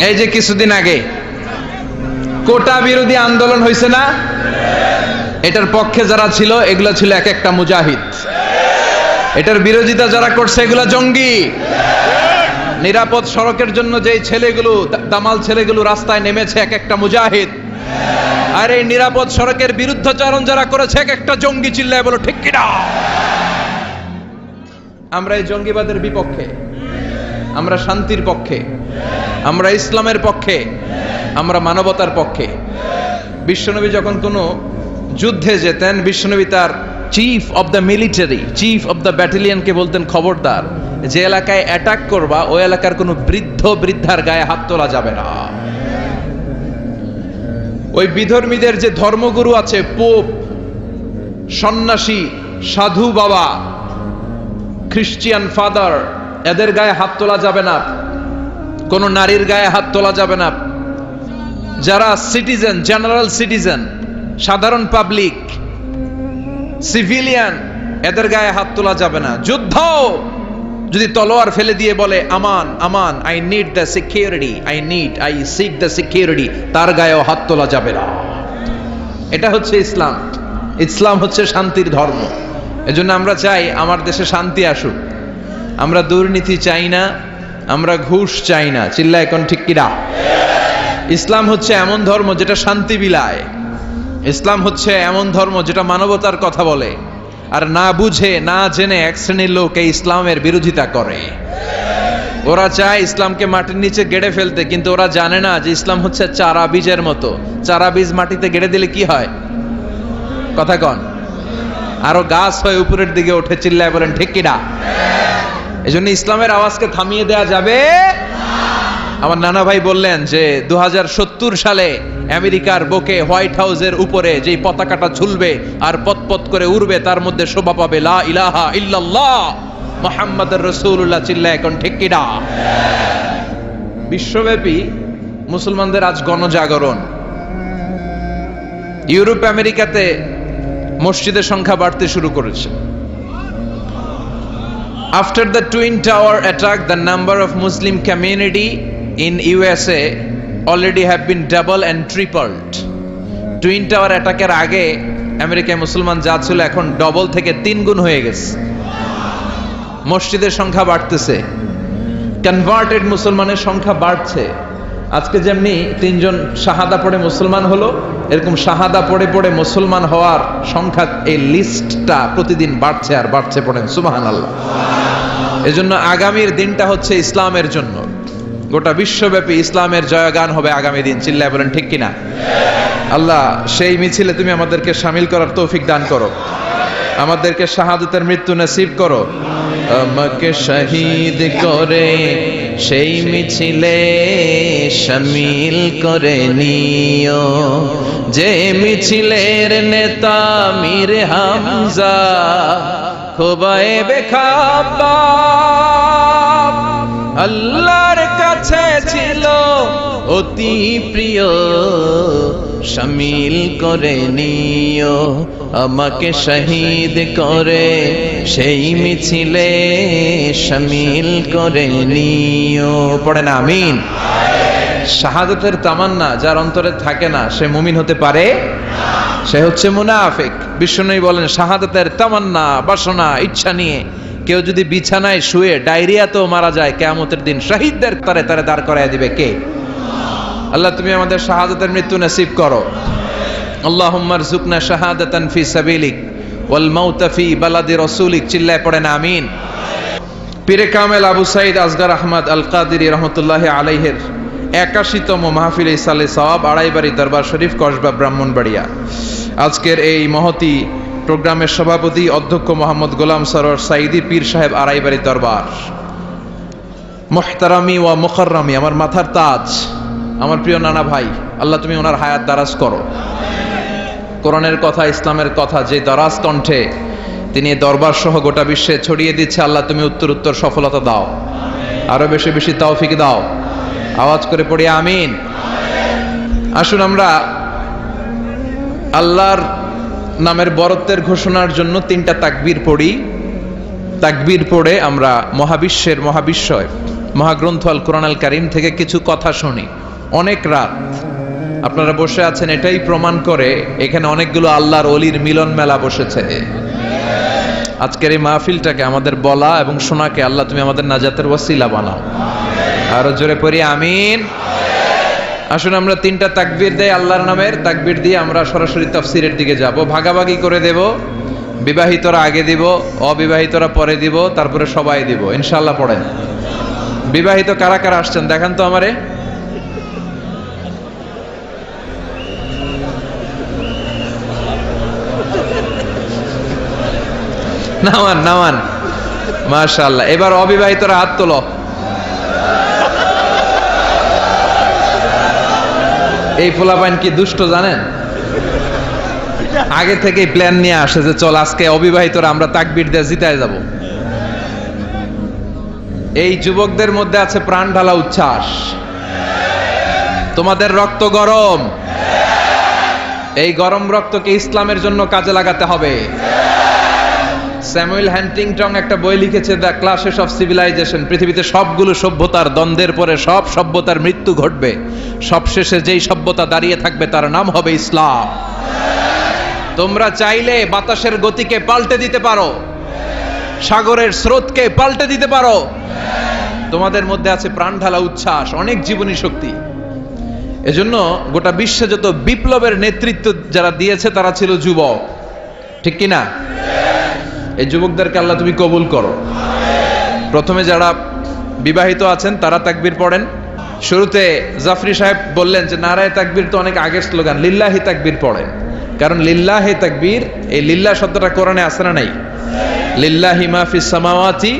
এই যে কিছুদিন আগে কোটা বিরোধী আন্দোলন হয়েছে না, এটার পক্ষে যারা ছিল এগুলা ছিল এক একটা মুজাহিদ। এটার বিরোধিতা যারা করছে এগুলা জঙ্গি। নিরাপদ সড়কের জন্য যেই ছেলেগুলো, দামাল ছেলেগুলো রাস্তায় নেমেছে, এক একটা মুজাহিদ। আর এই নিরাপদ সড়কের বিরুদ্ধাচরণ যারা করেছে এক একটা জঙ্গি। চিল্লায় বলো ঠিক কিনা? আমরা এই জঙ্গিবাদের বিপক্ষে, আমরা শান্তির পক্ষে, আমরা ইসলামের পক্ষে, আমরা মানবতার পক্ষে। বিশ্বনবী যখন কোনো যুদ্ধে যেতেন, বিশ্বনবী তার chief of the military, chief of the ব্যাটালিয়নকে বলতেন, খবরদার, যে এলাকায় অ্যাটাক করবা ওই এলাকার কোনো বৃদ্ধ বৃদ্ধার গায়ে হাত তোলা যাবে না। ওই বিধর্মীদের যে ধর্মগুরু আছে, পোপ, সন্ন্যাসী, সাধু বাবা, খ্রিস্টিয়ান ফাদার, এদের গায়ে হাত তোলা যাবে না। কোন নারীর গায়ে হাত তোলা যাবে না। যারা সিটিজেন, জেনারেল সিটিজেন, সাধারণ পাবলিক, সিভিলিয়ান, এদের গায়ে হাত তোলা যাবে না। যুদ্ধ যদি তলোয়ার ফেলে দিয়ে বলে আমান আমান, I need the security, I seek the security, তার গায়েও হাত তোলা যাবে না। এটা হচ্ছে ইসলাম। ইসলাম হচ্ছে শান্তির ধর্ম। এজন্য আমরা চাই আমার দেশে শান্তি আসুক। আমরা দুর্নীতি চাই না, আমরা ঘুষ চাই না। চিল্লা এখন ঠিক কিনা? ইসলাম হচ্ছে এমন ধর্ম যেটা শান্তি বিলায়। ইসলাম হচ্ছে এমন ধর্ম যেটা মানবতার কথা বলে। আর না বুঝে না জেনে এক শ্রেণীর লোক এই ইসলামের বিরোধিতা করে। ওরা চায় ইসলামকে মাটির নিচে গেড়ে ফেলতে, কিন্তু ওরা জানে না যে ইসলাম হচ্ছে চারা বীজের মতো। চারা বীজ মাটিতে গেড়ে দিলে কি হয়? কথা কন, আরো গাছ হয়ে উপরের দিকে ওঠে। চিল্লায় বলেন ঠিক কিনা? এজন্য ইসলামের আওয়াজকে থামিয়ে দেয়া যাবে। আমার নানা ভাই বললেন যে 2070 সালে আমেরিকার বুকে হোয়াইট হাউসের উপরে যেই পতাকাটা ঝুলবে আর পতপত করে উড়বে, তার মধ্যে শোভা পাবে লা ইলাহা ইল্লাল্লাহ মুহাম্মাদুর রাসূলুল্লাহ। চিল্লায় এখন ঠিক কিনা? বিশ্বব্যাপী মুসলমানদের আজ গণজাগরণ। ইউরোপ আমেরিকাতে মসজিদের সংখ্যা বাড়তে শুরু করেছে। After the Twin Tower attack, the number of Muslim community in USA already have been double and tripled. Twin Tower attack এর আগে আমেরিকায় মুসলমান যা ছিল এখন ডবল থেকে 3 গুণ হয়ে গেছে। মসজিদের সংখ্যা বাড়তেছে, কনভার্টেড মুসলমানের সংখ্যা বাড়ছে। আজকে যেমনি 3 জন শাহাদা পড়ে মুসলমান হলো, এরকম শাহাদা পড়ে পড়ে মুসলমান হওয়ার সংখ্যা, এই লিস্টটা প্রতিদিন বাড়ছে আর বাড়ছে। পড়েন সুবহানাল্লাহ। এজন্য আগামীর দিনটা হচ্ছে ইসলামের জন্য। গোটা বিশ্বব্যাপী ইসলামের জয়গান হবে আগামী দিন। চিল্লায় বলেন ঠিক কিনা? আল্লাহ সেই মিছিলে তুমি আমাদেরকে শামিল করার তৌফিক দান করো, আমাদেরকে শাহাদাতের মৃত্যু নসিব করো। আমাকে শহীদ করে সেই মিছিলে শামিল করে নিও, যে মিছিলের নেতা মীর হামজা খুবাইবে খাব্বাব আল্লাহর কাছে ছিল অতি প্রিয়। শামিল করে নিও আমাকে শহীদ করে সেই মিছিলে শামিল করে নিও। পড়েন আমিন। শাহাদাতের তামান্না যার অন্তরে থাকে না সে মুমিন হতে পারে? সে হচ্ছে মুনাফিক। বিশ্বনবী বলেন, শাহাদাতের তামান্না, বাসনা, ইচ্ছা নিয়ে কেউ যদি বিছানায় শুয়ে ডায়রিয়াতেও মারা যায়, কিয়ামতের দিন শহীদদের তারে তারে দাঁড় করায় দিবে কে? আল্লাহ, তুমি আমাদের শাহাদাতের মৃত্যু নসিব করো। আল্লাহুম্মা রযুকনা শাহাদাতান ফি সাবিলিক ওয়াল মাউতা ফি বালাদি রাসূলিক। চিল্লায় পড়েন আমিন। পীরে কামেল আবু সাঈদ আসগর আহমদ আল কাদিরি রহমতুল্লাহি আলাইহির 81তম মাহফিলে ইসালে সওয়াব, আড়াইবাড়ি দরবার শরীফ, কসবা, ব্রাহ্মণবাড়িয়া। আজকের এই মহতি প্রোগ্রামের সভাপতি অধ্যক্ষ মোহাম্মদ গোলাম সরোয়ার সাঈদী পীর সাহেব, আড়াইবাড়ি দরবার। মুহতারামি ওয়া মুকাররামি, আমার মাথার তাজ, আমার প্রিয় নানা ভাই, আল্লাহ তুমি ওনার হায়াত দারাজ করো। কোরআনের কথা, ইসলামের কথা যে দারাজ কণ্ঠে তিনি দরবার সহ গোটা বিশ্বে ছড়িয়ে দিচ্ছে, আল্লাহ তুমি উত্তর সফলতা দাও, আরো বেশি বেশি তৌফিক দাও। আওয়াজ করে পড়ি আমিন। আসুন আমরা আল্লাহর নামের বরত্বের ঘোষণার জন্য 3টা তাকবীর পড়ি। তাকবীর পড়ে আমরা মহাবিশ্বের মহাবিশ্বয় মহাগ্রন্থ আল কোরআন আল কারীম থেকে কিছু কথা শুনি। অনেক রাত আপনারা বসে আছেন, এটাই প্রমাণ করে এখানে অনেকগুলো আল্লাহর ওলির মিলন মেলা বসেছে। আজকের এই মাহফিলটাকে, আমাদের বলা এবং শোনাকে আল্লাহ তুমি আমাদের নাজাতের ওয়াসিলা বানাও। আরো জোরে পড়ি আমিন। আসুন আমরা 3টা তাকবীর দেই আল্লাহর নামের। তাকবীর দিয়ে আমরা সরাসরি তাফসীরের দিকে যাব। ভাগাভাগি করে দেব। বিবাহিতরা আগে দিব, অবিবাহিতরা পরে দিব, তারপরে সবাই দিব ইনশাআল্লাহ। পড়েন। বিবাহিত কারা কারা আসছেন দেখান তো আমারে। নামান নামান, মাশাআল্লাহ। এবার অবিবাহিতরা হাত তোলো। এই পোলাপাইন কি দুষ্ট জানেন, আগে থেকে প্ল্যান নিয়ে আসে যে চল আজকে অবিবাহিতরা আমরা তাকবীর দিয়ে জিতায় যাব। এই যুবকদের মধ্যে আছে প্রাণ ঢালা উচ্ছ্বাস। তোমাদের রক্ত গরম, এই গরম রক্তকে ইসলামের জন্য কাজে লাগাতে হবে। স্যামুয়েল হ্যান্টিংটন একটা বই লিখেছে, দ্য ক্লাসেস অফ সিভিলাইজেশন। পৃথিবীতে সবগুলো সভ্যতার দ্বন্দ্বের পরে সব সভ্যতার মৃত্যু ঘটবে, সবশেষে যেই সভ্যতা দাঁড়িয়ে থাকবে তার নাম হবে ইসলাম। তোমরা চাইলে বাতাসের গতিকে পাল্টে দিতে পারো, সাগরের স্রোতকে পাল্টে দিতে পারো। তোমাদের মধ্যে আছে প্রাণ ঢালা উচ্ছ্বাস, অনেক জীবনী শক্তি। এজন্য গোটা বিশ্বে যত বিপ্লবের নেতৃত্ব যারা দিয়েছে তারা ছিল যুবক, ঠিক কিনা? এই যুবকদেরকে আল্লাহ তুমি কবুল করো। প্রথমে যারা বিবাহিত আছেন তারা তাকবীর পড়েন। শুরুতে জাফরি সাহেব বললেন যে নারায়ে তাকবীর তো অনেক আগের স্লোগান, লিল্লাহি তাকবীর পড়েন। কারণ লিল্লাহি তাকবীর, এই লিল্লাহ শব্দটা কোরআনে আছে না নাই? লিল্লাহি মা ফিস সামাওয়াতি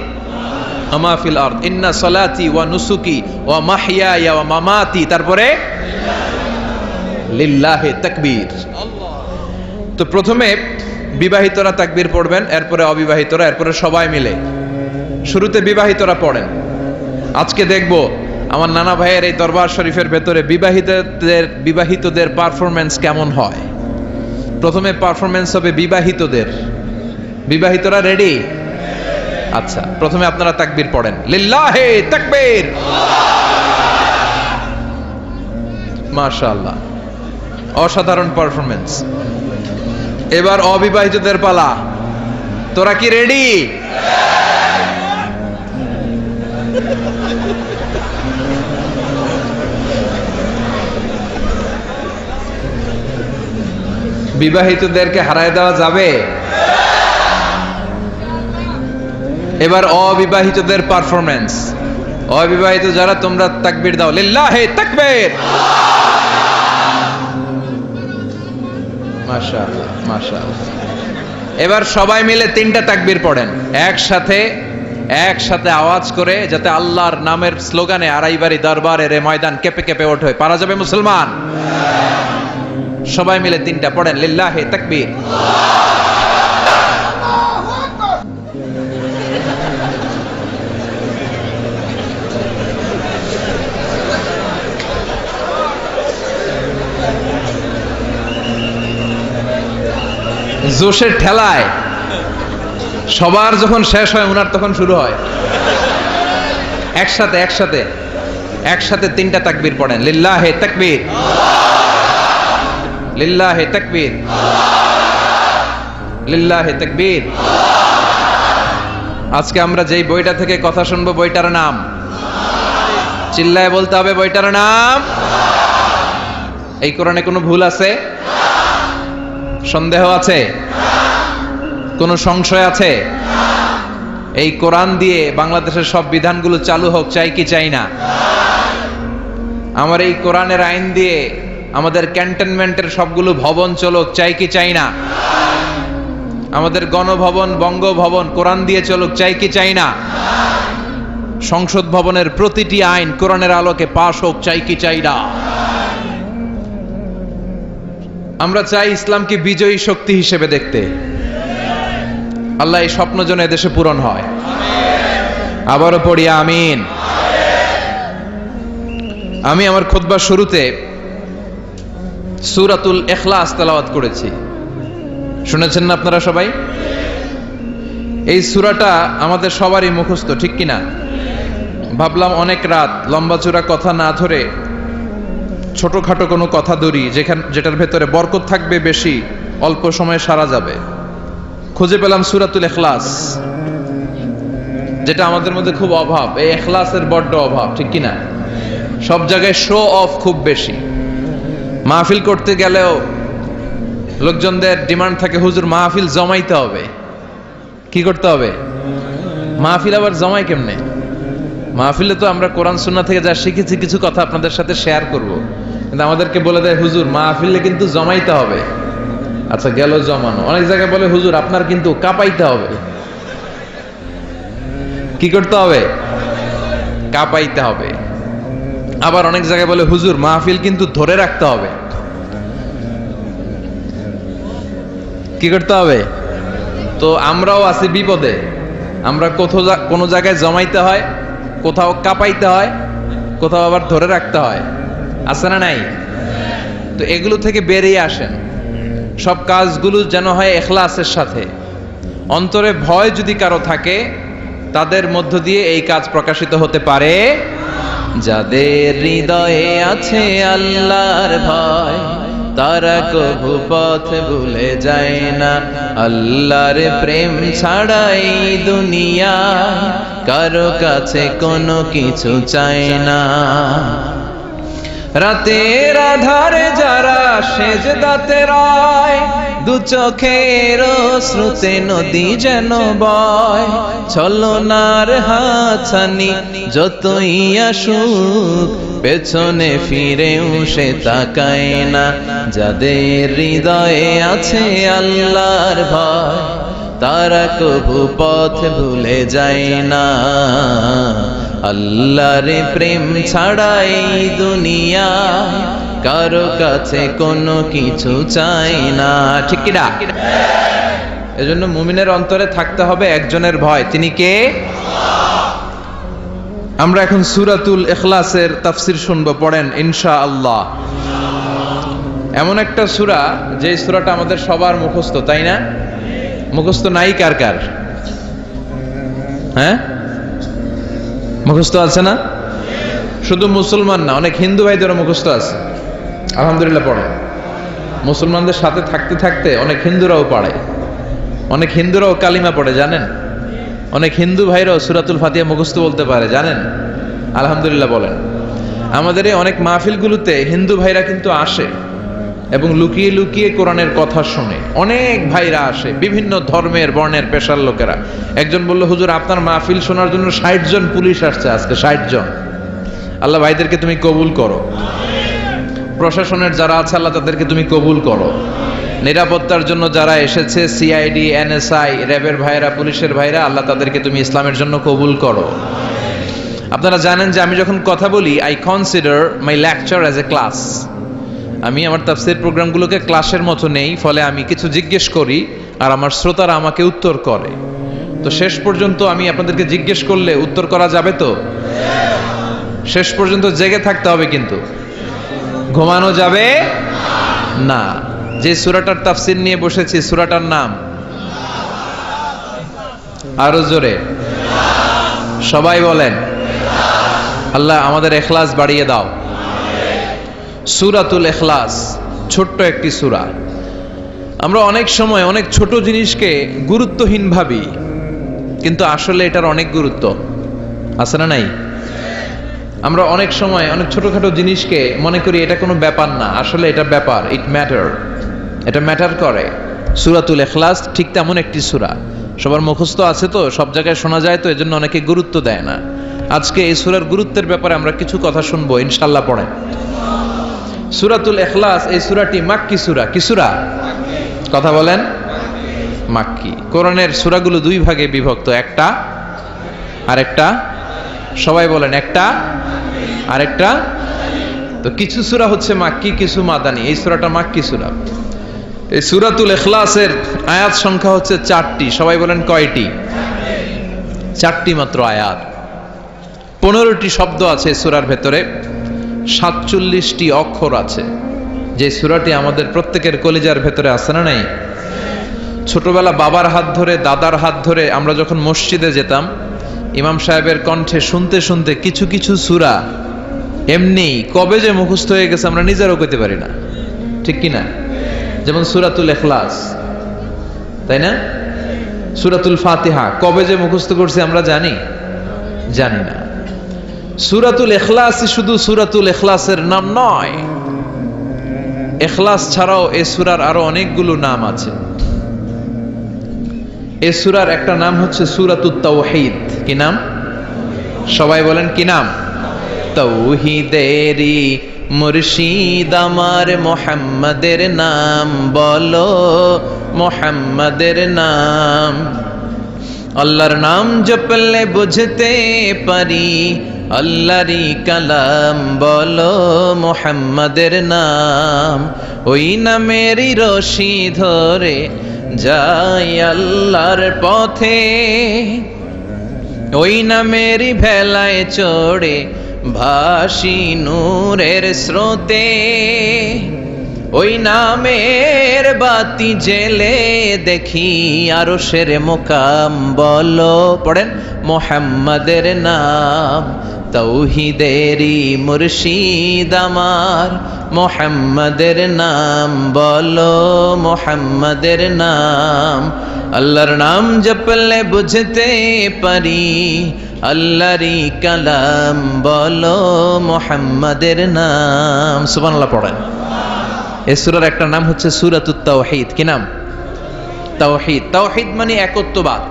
ওয়া মা ফিল আরদ, ইন্না সলাতি ওয়া নুসুকি ওয়া মাহইয়ায়া ওয়া মামাতি, তারপরে লিল্লাহি তাকবীর। তো প্রথমে বিবাহিতরা তাকবীর পড়বেন, এরপরে অবিবাহিতরা, এরপরে সবাই মিলে। শুরুতে বিবাহিতরা পড়েন। আজকে দেখব আমার নানা ভাইয়ের এই দরবার শরীফের ভেতরে বিবাহিতদের পারফরম্যান্স কেমন হয়। প্রথমে পারফরম্যান্স হবে বিবাহিতদের। বিবাহিতরা রেডি? আচ্ছা, প্রথমে আপনারা তাকবীর পড়েন, লিল্লাহি তাকবীর। মাশাআল্লাহ, অসাধারণ পারফরম্যান্স। এবার অবিবাহিতদের পালা। তোরা কি রেডি? বিবাহিতদেরকে হারায় দেওয়া যাবে? এবার অবিবাহিতদের পারফরম্যান্স। অবিবাহিত যারা, তোমরা তাকবীর দাও, লিল্লাহি তাকবীর। মাশাআল্লাহ মাশাআল্লাহ। এবার সবাই মিলে 3টা তাকবীর পড়েন একসাথে আওয়াজ করে, যাতে আল্লাহর নামের স্লোগানে আড়াইবাড়ি দরবারের ময়দান কেঁপে কেঁপে ওঠে। পারা যাবে মুসলমান? সবাই মিলে 3টা পড়েন, লিল্লাহি তাকবীর। জোশের ঠেলায় সবার যখন শেষ হয়, উনার তখন শুরু হয়। একসাথে একসাথে তিনটা তাকবীর পড়েন, লিল্লাহে তাকবীর, লিল্লাহে তাকবীর, লিল্লাহে তাকবীর। আজকে আমরা যেই বইটা থেকে কথা শুনবো বইটার নাম, চিল্লায় বলতে হবে বইটার নাম। এই কোরআনে কোনো ভুল আছে? সন্দেহ আছে? কোনো সংশয় আছে? এই কোরআন দিয়ে বাংলাদেশের সব বিধানগুলো চালু হোক, চাই কি চাই না? আমার এই কোরআনের আইন দিয়ে আমাদের ক্যান্টনমেন্টের সবগুলো ভবন চলুক, চাই কি চাই না? আমাদের গণভবন, বঙ্গভবন কোরআন দিয়ে চলুক, চাই কি চাই না? সংসদ ভবনের প্রতিটি আইন কোরআনের আলোকে পাশ হোক, চাই কি চাই না? আমরা চাই ইসলামকে বিজয়ী শক্তি হিসেবে দেখতে। আল্লাহ এই স্বপ্ন যেন এদেশে পূরণ হয়। আবারও পড়ি আমিন। আমি আমার খুতবার শুরুতে সূরাতুল ইখলাস তেলাওয়াত করেছি, শুনেছেন না আপনারা সবাই? এই সূরাটা আমাদের সবারই মুখস্থ, ঠিক কিনা? ভাবলাম অনেক রাত লম্বা চূড়া কথা না ধরে ছোটখাটো কোনো কথা ধরি, যেটার ভেতরে বরকত থাকবে বেশি, অল্প সময়ে সারা যাবে। খুঁজে পেলাম সূরাতুল ইখলাস, যেটা আমাদের মধ্যে খুব অভাব। এই ইখলাসের বড্ড অভাব, ঠিক কিনা? সব জায়গায় শো অফ খুব বেশি। মাহফিল করতে গেলেও লোকজনদের ডিমান্ড থাকে, হুজুর মাহফিল জমাইতে হবে। কি করতে হবে? মাহফিল আবার জমাই কেমনে? মাহফিলে তো আমরা কোরআন সুন্নাহ থেকে যা শিখেছি কিছু কথা আপনাদের সাথে শেয়ার করব, কিন্তু আমাদেরকে বলে দেয় হুজুর মাহফিলে কিন্তু জমাইতে হবে। আচ্ছা গেল জমানো। অনেক জায়গায় বলে হুজুর আপনার কিন্তু কাঁপাইতে হবে। কি করতে হবে? কাঁপাইতে হবে। আবার অনেক জায়গায় বলে হুজুর মাহফিল কিন্তু ধরে রাখতে হবে। কি করতে হবে? তো আমরাও আছি বিপদে। আমরা কোনো জায়গায় জমাইতে হয়, কোথাও কাঁপাইতে হয়, কোথাও আবার ধরে রাখতে হয়। আছে না নাই? তো এগুলো থেকে বেরিয়ে আসেন। সব কাজগুলো যেন হয় ইখলাসের সাথে। অন্তরে ভয় যদি কারো থাকে, তাদের মধ্য দিয়ে এই কাজ প্রকাশিত হতে পারে। যাদের হৃদয়ে আছে আল্লাহর ভয়, তারা কভু পথ ভুলে যায় না। আল্লাহর প্রেম ছাড়া এই দুনিয়ায় কারো কাছে কোনো কিছু চায় না। রাতের আধারে যারা সেজদাতে রয়, দু চোখের শ্রুতে নদী যেন বয়। ছলনার হাতছানি যতই আসুক, পেছনে ফিরেও সে তাকায় না। যাদের হৃদয়ে আছে আল্লাহর ভয়, তারা কভু পথ ভুলে যায় না। আল্লাহর প্রেম ছাড়া এই দুনিয়ায় কারো কাছে কোনো কিছু চাই না, ঠিক কি না? এজন্য মুমিনের অন্তরে থাকতে হবে একজনের ভয়, তিনি কে? আমরা এখন সূরাতুল ইখলাসের তাফসীর শুনবো, পড়েন ইনশাআল্লাহ। এমন একটা সূরা যে সূরাটা আমাদের সবার মুখস্থ, তাই না? মুখস্থ নাই কার কার? হ্যাঁ, মুখস্থ আছে না? শুধু মুসলমান না, অনেক হিন্দু ভাইদেরও মুখস্থ আছে। আলহামদুলিল্লাহ পড়ে। মুসলমানদের সাথে থাকতে থাকতে অনেক হিন্দুরাও পড়ে, অনেক হিন্দুরাও কালিমা পড়ে, জানেন? অনেক হিন্দু ভাইরাও সূরাতুল ফাতিহা মুখস্থ বলতে পারে, জানেন? আলহামদুলিল্লাহ বলেন। আমাদের এই অনেক মাহফিলগুলোতে হিন্দু ভাইরা কিন্তু আসে এবং লুকিয়ে লুকিয়ে কোরআনের কথা শুনে। অনেক ভাইরা আসে, বিভিন্ন ধর্মের বর্ণের পেশার লোকেরা। একজন বলল হুজুর আপনার মাহফিল শোনার জন্য 60 জন পুলিশ আসছে আজকে, 60 জন। আল্লাহ ভাইদেরকে তুমি কবুল করো। প্রশাসনের যারা আছে আল্লাহ তাদেরকে তুমি কবুল করো। নিরাপত্তার জন্য যারা এসেছে, সিআইডি, এনএসআই, র্যাবের ভাইরা, পুলিশের ভাইরা, আল্লাহ তাদেরকে তুমি ইসলামের জন্য কবুল করো। আপনারা জানেন যে আমি যখন কথা বলি, I consider my lecture as a class. আমি আমার তাফসীর প্রোগ্রামগুলোকে ক্লাসের মতো নেই, ফলে আমি কিছু জিজ্ঞেস করি আর আমার শ্রোতারা আমাকে উত্তর করে। তো শেষ পর্যন্ত আমি আপনাদেরকে জিজ্ঞেস করলে উত্তর করা যাবে তো? শেষ পর্যন্ত জেগে থাকতে হবে, কিন্তু ঘুমানো যাবে না। যে সূরাটার তাফসীর নিয়ে বসেছি, সূরাটার নাম আরো জোরে সবাই বলেন। আল্লাহ আমাদের ইখলাস বাড়িয়ে দাও। সূরাতুল ইখলাস ছোট্ট একটি সূরা। আমরা অনেক সময় অনেক ছোট জিনিসকে গুরুত্বহীন ভাবি, কিন্তু আসলে এটার অনেক গুরুত্ব আছে না নাই? আমরা অনেক সময় অনেক ছোটখাটো জিনিসকে মনে করি এটা কোনো ব্যাপার না, আসলে এটা ব্যাপার, ইট ম্যাটার, এটা ম্যাটার করে। সূরাতুল ইখলাস ঠিক তেমন একটি সূরা, সবার মুখস্থ আছে তো, সব জায়গায় শোনা যায় তো, এজন্য অনেকে গুরুত্ব দেয় না। আজকে এই সূরার গুরুত্বের ব্যাপারে আমরা কিছু কথা শুনবো ইনশাআল্লাহ। পড়েন সূরাতুল ইখলাস। এই সূরাটি মাক্কি সূরা। কি সূরা? কথা বলেন। মাক্কি। কোরআনের সূরাগুলো দুই ভাগে বিভক্ত, একটা আরেকটা। সবাই বলেন, একটা আরেকটা। তো কিছু সূরা হচ্ছে মাক্কি, কিছু মাদানী। এই সূরাটা মাক্কি সূরা। এই সূরাতুল ইখলাসের আয়াত সংখ্যা হচ্ছে 4টি। সবাই বলেন কয়টি? 4টি মাত্র আয়াত। 15টি শব্দ আছে এই সূরার ভেতরে, 47টি অক্ষর আছে। যে সূরাটি আমাদের প্রত্যেকের কলিজার ভেতরে আছে না নাই? ছোটবেলা বাবার হাত ধরে, দাদার হাত ধরে আমরা যখন মসজিদে যেতাম, ইমাম সাহেবের কণ্ঠে শুনতে শুনতে কিছু কিছু সূরা এমনি কবে যে মুখস্থ হয়ে গেছে আমরা নিজেরও কইতে পারি না, ঠিক কি না? যেমন সূরাতুল ইখলাস, তাই না? সূরাতুল ফাতিহা কবে যে মুখস্থ করছি আমরা জানি না। সূরাতুল ইখলাস শুধু সূরাতুল ইখলাসের নাম নয়, ইখলাস ছাড়াও এই সূরার আরো অনেকগুলো নাম আছে। এই সূরার একটা নাম হচ্ছে সূরাতুত তাওহীদ। কি নাম? সবাই বলেন, কি নাম? তাওহীদেরই মুর্শিদ আমার মুহাম্মাদের নাম বলো, মুহাম্মাদের নাম। আল্লাহর নাম জপলে বুঝতে পারি আল্লাহরই কালাম বলো, মুহাম্মাদের নাম। ওই নামেরই রশি ধরে যাই আল্লাহর পথে, ওই নামেরই ভেলায় চড়ে ভাসি নূরের স্রোতে। ওই নামের বাতি জেলে দেখি আরশের মুকাম বলো, পড়েন, মুহাম্মাদের নাম। তাওহীদেরই মুর্শিদ আমার মুহাম্মাদের নাম বলো, মুহাম্মাদের নাম। আল্লাহর নাম জপলে বুঝতে পারি আল্লাহরই কালাম বলো, মুহাম্মাদের নাম। সুবহানাল্লাহ পড়েন। এই সূরার একটা নাম হচ্ছে সূরাতুত তাওহীদ। কি নাম? তাওহীদ। তাওহীদ মানে একত্ববাদ।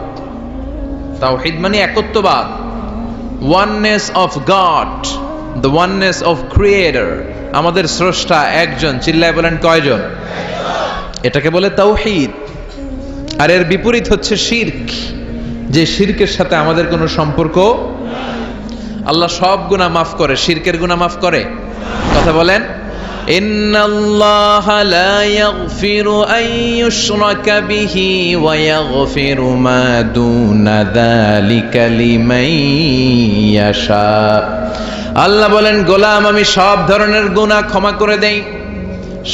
তাওহীদ মানে একত্ববাদ, oneness of God, the oneness of creator. আমাদের স্রষ্টা একজন। চিল্লায় বলেন, কয়জন? এটাকে বলে তাওহীদ। আর এর বিপরীত হচ্ছে শিরক, যে শিরকের সাথে আমাদের কোনো সম্পর্ক। আল্লাহ সব গুনাহ মাফ করে, শিরকের গুনাহ মাফ করে। কথা বলেন। ইন্নাল্লাহা লা ইয়াগফিরু আন ইউশরাকা বিহি ওয়া ইয়াগফিরু মা দুনা যালিকা লিমান ইয়াশা। আল্লাহ বলেন, গোলাম আমি সব ধরনের গুনাহ ক্ষমা করে দেই,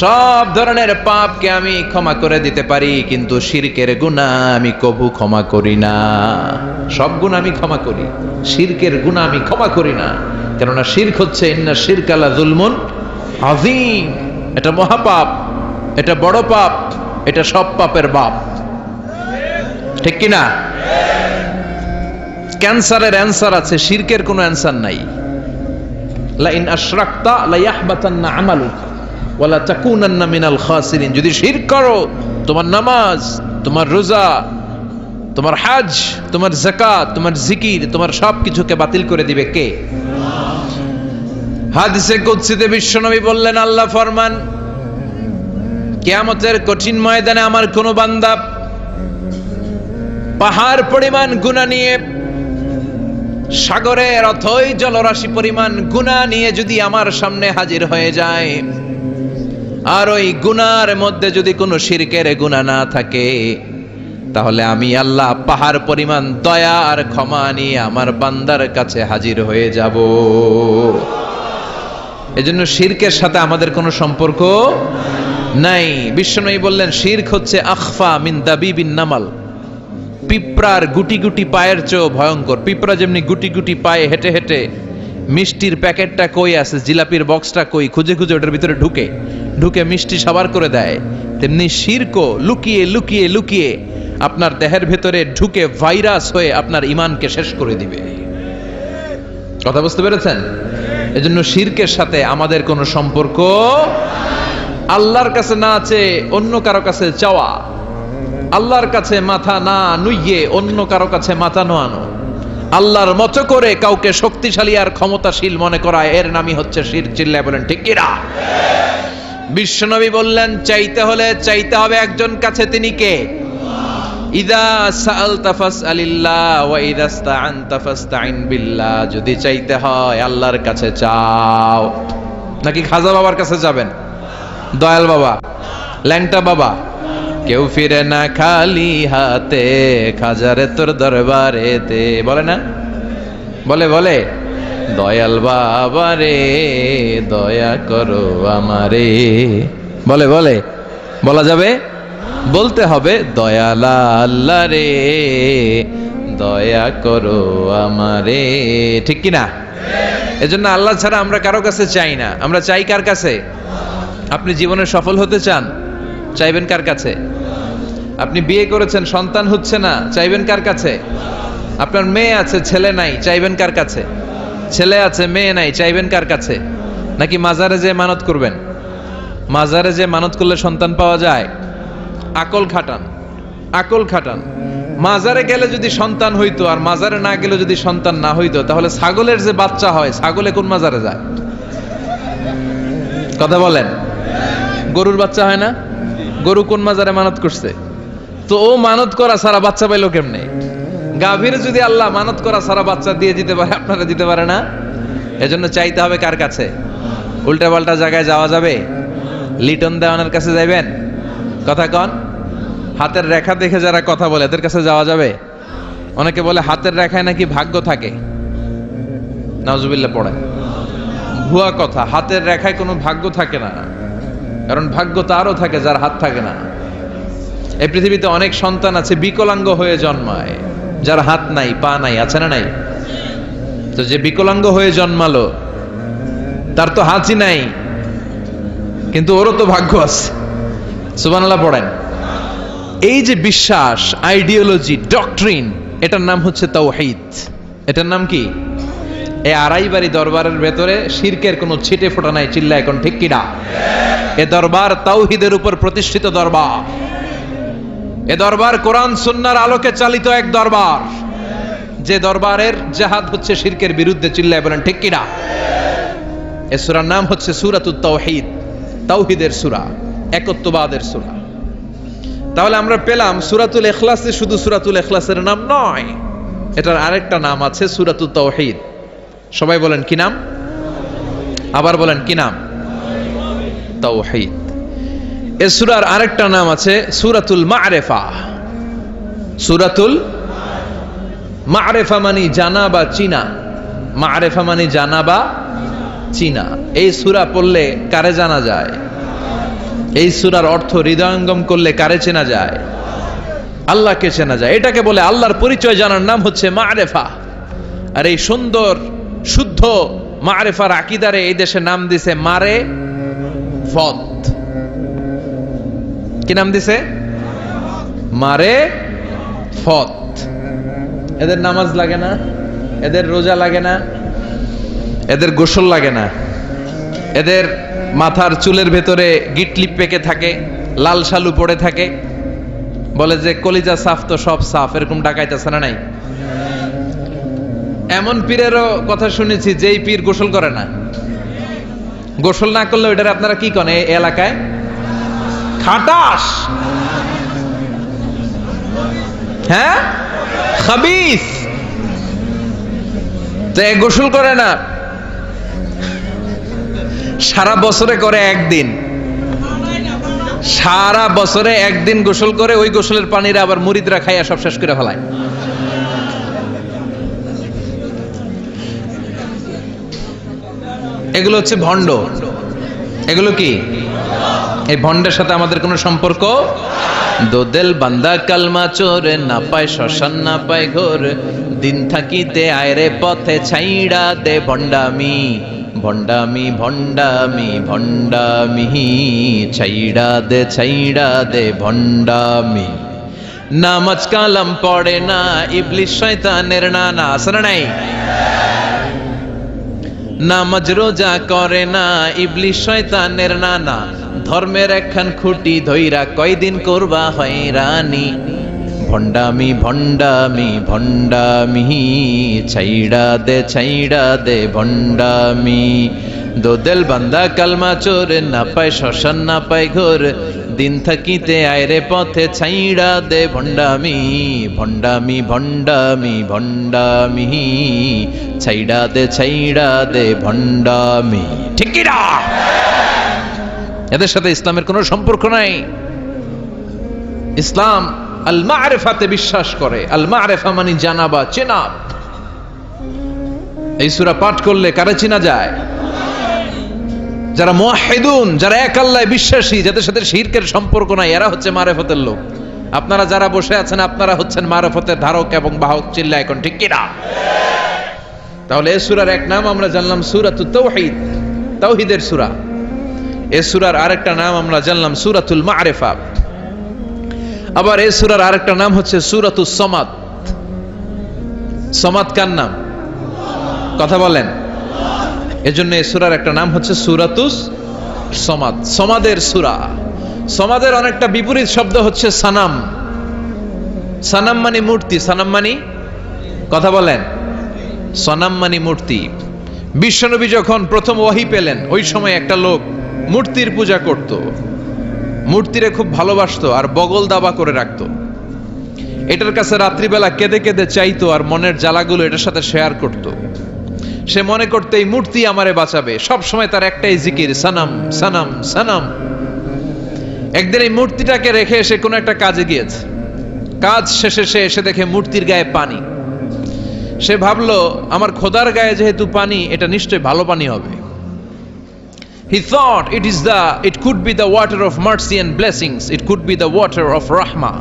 সব ধরনের পাপকে আমি ক্ষমা করে দিতে পারি, কিন্তু শিরকের গুনাহ আমি কবু ক্ষমা করি না। সব গুনাহ আমি ক্ষমা করি, শিরকের গুনাহ আমি ক্ষমা করি না। কেননা শিরক হচ্ছে ইন্না শিরকা লা যুলমুন আযীম। এটা মহাপাপ, এটা বড় পাপ, এটা সব পাপের বাপ, ঠিক কি না? ক্যান্সারের অ্যানসার আছে, শিরকের কোনো অ্যানসার নাই। লা ইন আশরাকতা লা ইয়াহবাতান্না আমালুক ওয়ালা তাকুনান্না মিনাল খাসিরিন। যদি শিরক করো, তোমার নামাজ, তোমার রোজা, তোমার হজ, তোমার যাকাত, তোমার জিকির, তোমার সব কিছুকে বাতিল করে দিবে কে? হাদিসে কুদসিতে বিশ্বনবী বললেন, আল্লাহ ফরমান, কিয়ামতের কঠিন ময়দানে আমার কোন বান্দা পাহাড় পরিমাণ গুনাহ নিয়ে, সাগরের অথই জলরাশি পরিমাণ গুনাহ নিয়ে যদি আমার সামনে হাজির হয়ে যায়, আর ওই গুনার মধ্যে যদি কোনো শিরকের গুনাহ না থাকে, তাহলে আমি আল্লাহ পাহাড় পরিমাণ দয়া আর ক্ষমা নিয়ে আমার বান্দার কাছে হাজির হয়ে যাব। এজন্য শিরকের সাথে আমাদের কোনো সম্পর্ক নাই। বিশ্বনবী বললেন, শিরক হচ্ছে আখফা মিন দাবিবিন নামাল। পিঁপড়ার গুটি গুটি পায়ের চেয়েও ভয়ঙ্কর। পিঁপড়া যেমনি গুটি গুটি পায়ে হেঁটে হেঁটে মিষ্টির প্যাকেটটা কই আছে, জিলাপির বক্সটা কই, খুঁজে খুঁজে ওটার ভিতরে ঢুকে ঢুকে মিষ্টি সাবার করে দেয়, তেমনি শিরকও লুকিয়ে লুকিয়ে লুকিয়ে আপনার দেহের ভেতরে ঢুকে ভাইরাস হয়ে আপনার ইমানকে শেষ করে দিবে। কথা বুঝতে পেরেছেন? এজন্য শিরকের সাথে আমাদের কোনো সম্পর্ক আল্লাহর কাছে না আছে অন্য কারো কাছে চাওয়া, আল্লাহর কাছে মাথা না নুইয়ে অন্য কারো কাছে মাথা নোয়ানো, আল্লাহর মতো করে কাউকে শক্তিশালী আর ক্ষমতাশীল মনে করা, এর নামই হচ্ছে শিরক। চিল্লায় বলেন ঠিক কিনা? বিশ্বনবী বললেন চাইতে হলে চাইতে হবে একজন কাছে, তিনি কে? ইদা সাআলতা ফাসআলিল্লাহ ওয়া ইদা ইসতাআনতা ফাসতাইন বিল্লাহ। যদি চাইতে হয় আল্লাহর কাছে চাও। নাকি খাজা বাবার কাছে যাবেন, দয়াল বাবা, ল্যাংটা বাবা? কেউ ফিরে না খালি হাতে, খাজারে তোর দরবারেতে, বলে না? বলে বলে দয়াল বাবা রে দয়া করো আমারে, বলে বলে বলা যাবে? বলতে হবে দয়াল আল্লাহ রে দয়া করো আমারে, ঠিক কিনা? এজন্য আল্লাহ ছাড়া আমরা কারো কাছে চাই না। আমরা চাই কার কাছে? আপনি জীবনে সফল হতে চান, চাইবেন কার কাছে? আপনি বিয়ে করেছেন, সন্তান হচ্ছে না, চাইবেন কার কাছে? আপনার মেয়ে আছে, ছেলে নাই, চাইবেন কার কাছে? ছেলে আছে, মেয়ে নাই, চাইবেন কার কাছে? নাকি মাজারে যে মানত করবেন? মাজারে যে মানত করলে সন্তান পাওয়া যায়? আকল খাটান, আকল খাটান। মাজারে গেলে যদি সন্তান হইতো আর মাজারে না গেলে যদি সন্তান না হইতো, তাহলে ছাগলের যে বাচ্চা হয়, ছাগলে কোন মাজারে যায়? কথা বলেন। গরুর বাচ্চা হয় না? গরু কোন মাজারে মানত করছে? তো ও মানত করা সারা বাচ্চা পাইলো কেমনে? গাভীর যদি আল্লাহ মানত করা সারা বাচ্চা দিয়ে দিতে পারে, আপনারা দিতে পারে না? এজন্য চাইতে হবে কার কাছে? উল্টা পাল্টা জায়গায় যাওয়া যাবে? লিটন দেওয়ানের কাছে যাইবেন? কথা কন। হাতের রেখা দেখে যারা কথা বলে এদের কাছে যাওয়া যাবে? অনেকে বলে হাতের রেখায় নাকি ভাগ্য থাকে, নাউজুবিল্লাহ পড়ে। ভুয়া কথা, হাতের রেখায় কোনো ভাগ্য থাকে না, কারণ ভাগ্য তারও থাকে যার হাত থাকে না। এই পৃথিবীতে অনেক সন্তান আছে বিকলাঙ্গ হয়ে জন্মায়, যার হাত নাই পা নাই, আছে না নাই? তো যে বিকলাঙ্গ হয়ে জন্মালো তার তো হাতই নাই, কিন্তু ওরও তো ভাগ্য আছে। সুবহানাল্লাহ পড়েন। এই যে বিশ্বাস, আইডিওলজি, ডক্ট্রিন, এটার নাম হচ্ছে তাওহীদ। এটার নাম কি? এই আড়াইবাড়ি দরবারের ভেতরে শিরকের কোনো ছিটে ফোটা নাই। চিল্লা এখন ঠিক কিনা? এ দরবার তাওহীদের উপর প্রতিষ্ঠিত দরবার। এ দরবার কোরআন সুন্নাহর আলোকে চালিত এক দরবার, যে দরবারের জিহাদ হচ্ছে শিরকের বিরুদ্ধে। চিল্লায় বলেন ঠিক কিনা? এই সূরার নাম হচ্ছে সূরাতুত তাওহীদ, তাওহীদের সূরা, একত্ববাদের সূরা। তাহলে আমরা পেলাম সূরাতুল ইখলাসে শুধু সূরাতুল ইখলাসের নাম নয়, এটার আরেকটা নাম আছে সূরাতুত তাওহীদ। সবাই বলেন কি নাম? আবার বলেন কি নাম? তাওহীদ। এই সূরার আরেকটা নাম আছে সূরাতুল মা'রিফা। সূরাতুল মা'রিফা মানে জানা বা চিনা। মা'রিফা মানে জানা বা চিনা। এই সূরা পড়লে কারে জানা যায়? এই সূরার অর্থ হৃদয়ঙ্গম করলে কারে চেনা যায়? আল্লাহকে চেনা যায়। এটাকে বলে আল্লাহর পরিচয় জানার নাম হচ্ছে মা'রিফা। আর এই সুন্দর শুদ্ধ মা'রিফার আকীদারে এই দেশে নাম দিছে মারে ফত। কি নাম দিছে? মারে ফত। এদের নামাজ লাগে না, এদের রোজা লাগে না, এদের গোসল লাগে না, এদের মাথার চুলের ভেতরে গিটলিপ পেকে থাকে, লাল শালু পড়ে থাকে, বলে যে কলিজা সাফ তো সব সাফ, এরকম ডাকাইতেছে না নাই? এমন পীরেরও কথা শুনেছি যেই পীর গোসল করে না। গোসল না করলে ওইটার আপনারা কি করেন এই এলাকায়? খাটাস। হ্যাঁ, খাবিস। গোসল করে না, সারা বছরে করে একদিন, সারা বছরে একদিন গোসল করে, ওই গোসলের পানিরা আবার মুরিদরা খাইয়া সব শেষ করে ফেলায়। এগুলো হচ্ছে ভণ্ড। এগুলো কি? এই ভণ্ডের সাথে আমাদের কোনো সম্পর্ক? দোদেল বান্দা কালমা চোরে, না পায় শ্মশান না পায় ঘোর, দিন থাকিতে আয়রে পথে ছাইড়া দে ভণ্ডামি ভণ্ডামি ভণ্ডামি ভণ্ডামি ছাইড়া দে ভণ্ডামি নামাজ কালাম পড়ে না ইবলিশ শয়তানের নানা আসলে নাই নামাজ রোজা করে না ইবলিশ শয়তানের নানা ধর্মের একখান খুঁটি ধইরা কয়দিন করবা হয়রানি ভণ্ডামি ভণ্ডামি ভণ্ডামি ছাইড়া দে ভণ্ডামি দোদেল বান্দা কালমা চোর না পায় শ্মশান না পায় ঘোর দিন থাকিতে আয়রে পথে ছাইড়া দে ভণ্ডামি ভণ্ডামি ভণ্ডামি ভণ্ডামি ছাইড়া দে ভণ্ডামি ঠিক কি না? এদের সাথে ইসলামের কোনো সম্পর্ক নাই। ইসলাম আল মারিফাতে বিশ্বাস করে। আল মারিফা মানে জানা বা চেনা। এই সূরা পাঠ করলে কারে চেনা যায়? যারা মুওয়াহহিদুন, যারা এক আল্লাহয় বিশ্বাসী, যাদের সাথে শিরকের সম্পর্ক নাই, এরা হচ্ছে মারিফাতের লোক। আপনারা যারা বসে আছেন আপনারা হচ্ছেন মারিফাতের ধারক এবং বাহক। চিল্লা এখন ঠিক কি না? তাহলে এই সূরার এক নাম আমরা জানলাম সূরাতুত তাওহীদ, তাওহীদের সূরা। এই সূরার আরেকটা নাম আমরা জানলাম সূরাতুল মারিফা। আবার এই সূরার আরেকটা নাম হচ্ছে সূরাতুস সামাদ। সামাদ কার নাম? কথা বলেন। এজন্য এই সূরার একটা নাম হচ্ছে সূরাতুস সামাদ, সমাদের সূরা। সমাদের অনেকটা বিপরীত শব্দ হচ্ছে সানাম। সানাম মানে মূর্তি, সানাম মানে কথা বলেন, সনাম মানে মূর্তি। বিশ্বনবী যখন প্রথম ওহী পেলেন ওই সময় একটা লোক মূর্তির পূজা করত, মূর্তিরে খুব ভালোবাসতো আর বগল দাবা করে রাখতো। এটার কাছে রাত্রিবেলা কেঁদে কেঁদে চাইতো আর মনের জ্বালাগুলো এটার সাথে শেয়ার করত। সে মনে করতে এই মূর্তি আমারে বাঁচাবে, সব সময় তার একটাই জিকির সানাম সানাম সানাম। একদিন এই মূর্তিটাকে রেখে এসে কোনো একটা কাজে গিয়েছে, কাজ শেষে সে এসে দেখে মূর্তির গায়ে পানি। সে ভাবলো আমার খোদার গায়ে যেহেতু পানি, এটা নিশ্চয়ই ভালো পানি হবে। He thought it could be the water of mercy and blessings, it could be the water of rahmah.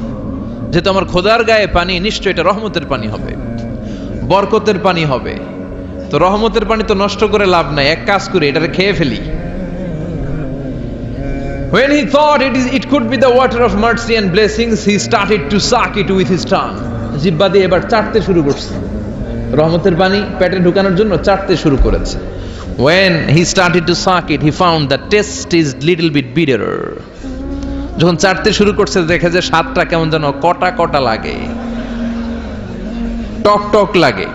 যেহেতু আমার খোদার গায়ে পানি, নিশ্চয়ই এটা রহমতের পানি হবে, বরকতের পানি হবে। তো রহমতের পানি তো নষ্ট করে লাভ নাই, এক কাজ করে এটাকে খেয়ে ফেলি। When he thought it could be the water of mercy and blessings, he started to suck it with his tongue. জিহ্বা দিয়ে এবার চাটতে শুরু করছে, রহমতের পানি পেটে ঢুকানোর জন্য চাটতে শুরু করেছে। When he started to suck it, he found the taste is little bit bitter. যখন চাটতে শুরু করছে দেখে যে স্বাদটা কেমন যেন কটা কটা লাগে, টক টক লাগে,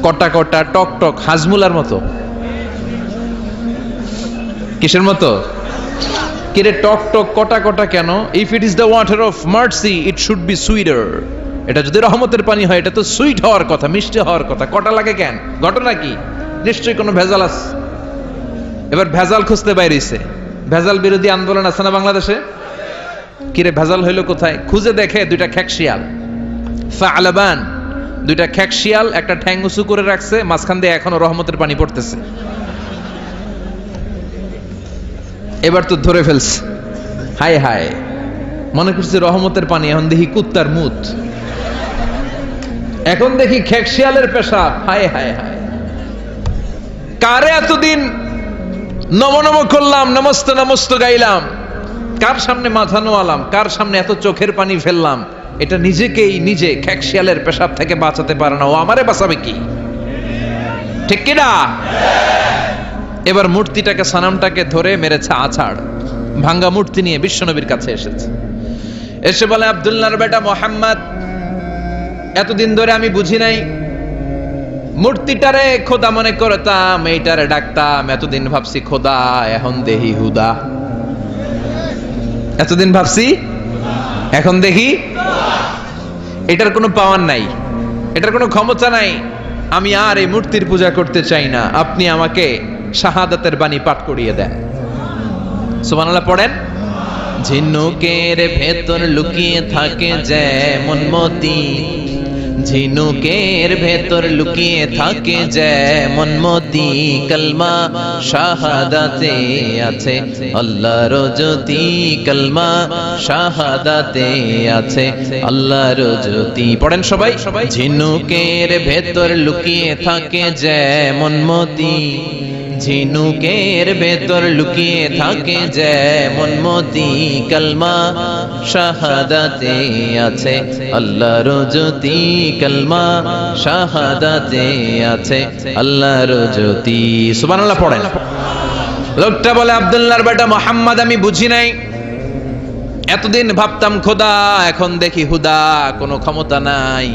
কটা কটা টক টক, হাজমুলার মতো। কিসের মতো? কিরে টক টক কটা কটা কেন? If it is the water of mercy, it should be sweeter. এটা যদি রহমতের পানি হয় এটা তো সুইট হওয়ার কথা, মিষ্টি হওয়ার কথা। কটা লাগে কেন? ঘটনা কি? নিশ্চয়ই কোনো ভেজাল আছে। এবার ভেজাল খুঁজতে বাইরেছে। ভেজাল বিরোধী আন্দোলন আছে না বাংলাদেশে? কিরে ভেজাল হইলো কোথায়? খুঁজে দেখে দুইটা খেকশিয়াল, ফাআলাবান, দুইটা খেকশিয়াল একটা ঠ্যাং উঁচু করে রাখছে, মাঝখান দিয়ে এখনো রহমতের পানি পড়তেছে। এবার তো ধরে ফেলছে, হায় হায়, মনে করছে রহমতের পানি, এখন দেখি কুত্তার মুত, এখন দেখি খেকশিয়ালের পেশাব, হায় হায় হায়। কারে এতদিন নম নম করলাম, নমস্ত নমস্ত গাইলাম, কার সামনে মাথা নোয়ালাম, কার সামনে এত চোখের পানি ফেললাম, এটা নিজেকেই নিজে খেকশিয়ালের পেশাব থেকে বাঁচাতে পারে না, ও আমারে বাঁচাবে কি? ঠিক কি না? এবার মূর্তিটাকে, সানামটাকে ধরে মেরেছে আছাড়। ভাঙ্গা মূর্তি নিয়ে বিশ্বনবীর কাছে এসেছে। এসে বলে, আব্দুল্লাহর বেটা মোহাম্মদ, এতদিন ধরে আমি বুঝি নাই, মূর্তিটারে খোদা মনে করতাম, এইটারে ডাকতাম, এতদিন ভাবছি খোদা, এখন দেহি হুদা। এতদিন ভাবছি, এখন দেখি এটার কোনো পাওয়ার নাই, এটার কোনো ক্ষমতা নাই। আমি আর এই মূর্তির পূজা করতে চাই না, আপনি আমাকে শাহাদাতের বাণী পাঠ করিয়ে দেন। সুবহানাল্লাহ পড়েন। ঝিনুকের ভেতর লুকিয়ে থাকে যেমন মতি, ঝিনুকের ভেতর লুকিয়ে থাকে যেমন মতি, কলমা শাহাদাতে আছে আল্লাহর জ্যোতি, কলমা শাহাদাতে আছে আল্লাহর জ্যোতি। পড়েন সবাই, ঝিনুকের ভেতর লুকিয়ে থাকে যেমন মতি, ঝিনুকের ভেতর লুকিয়ে থাকে যেমন মতি, কলমা শাহাদাতে আছে আল্লাহর জ্যোতি, কলমা শাহাদাতে আছে আল্লাহর জ্যোতি। সুবহানাল্লাহ পড়েন। লোকটা বলে, আব্দুল্লাহর বেটা মোহাম্মদ আমি বুঝি নাই, এতদিন ভাবতাম খোদা, এখন দেখি হুদা, কোনো ক্ষমতা নাই,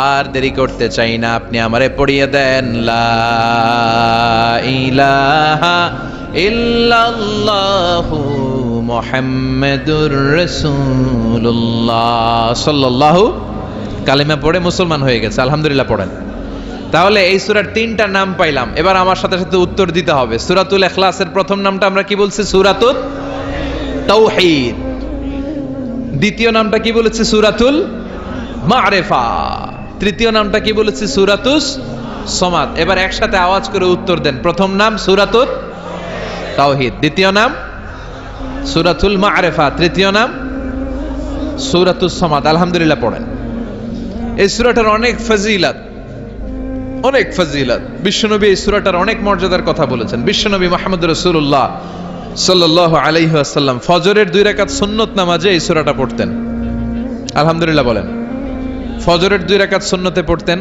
আর দেরি করতে চাই না, আপনি আমারে পড়িয়ে দেন লা ইলাহা ইল্লাল্লাহু মুহাম্মাদুর রাসূলুল্লাহ সাল্লাল্লাহু। কালিমা পড়ে মুসলমান হয়ে গেছে, আলহামদুলিল্লাহ পড়েন। তাহলে এই সূরার তিনটা নাম পাইলাম, এবার আমার সাথে সাথে উত্তর দিতে হবে। সূরাতুল ইখলাসের প্রথম নামটা আমরা কি বলছি? সূরাতুত তাওহীদ। দ্বিতীয় নামটা কি বলেছি? সূরাতুল মা'রিফা। তৃতীয় নামটা কি বলেছি? সূরাতুস সমাদ। এবার একসাথে আওয়াজ করে উত্তর দেন। প্রথম নাম সূরাতুত তাওহীদ, দ্বিতীয় নাম সূরাতুল মা'রিফা, তৃতীয় নাম সূরাতুস সমাদ। আলহামদুলিল্লাহ পড়েন। এই সূরাটার অনেক ফজিলত, অনেক ফজিলত। বিশ্বনবী এই সূরাটার অনেক মর্যাদার কথা বলেছেন। বিশ্বনবী মুহাম্মদ রাসূলুল্লাহ সাল্লাল্লাহু আলাইহি ওয়াসাল্লাম ফজরের 2 রাকাত সুন্নত নামাজে এই সূরাটা পড়তেন। আলহামদুলিল্লাহ বলেন। ফজরের 2 রাকাত সুন্নতে পড়তেন,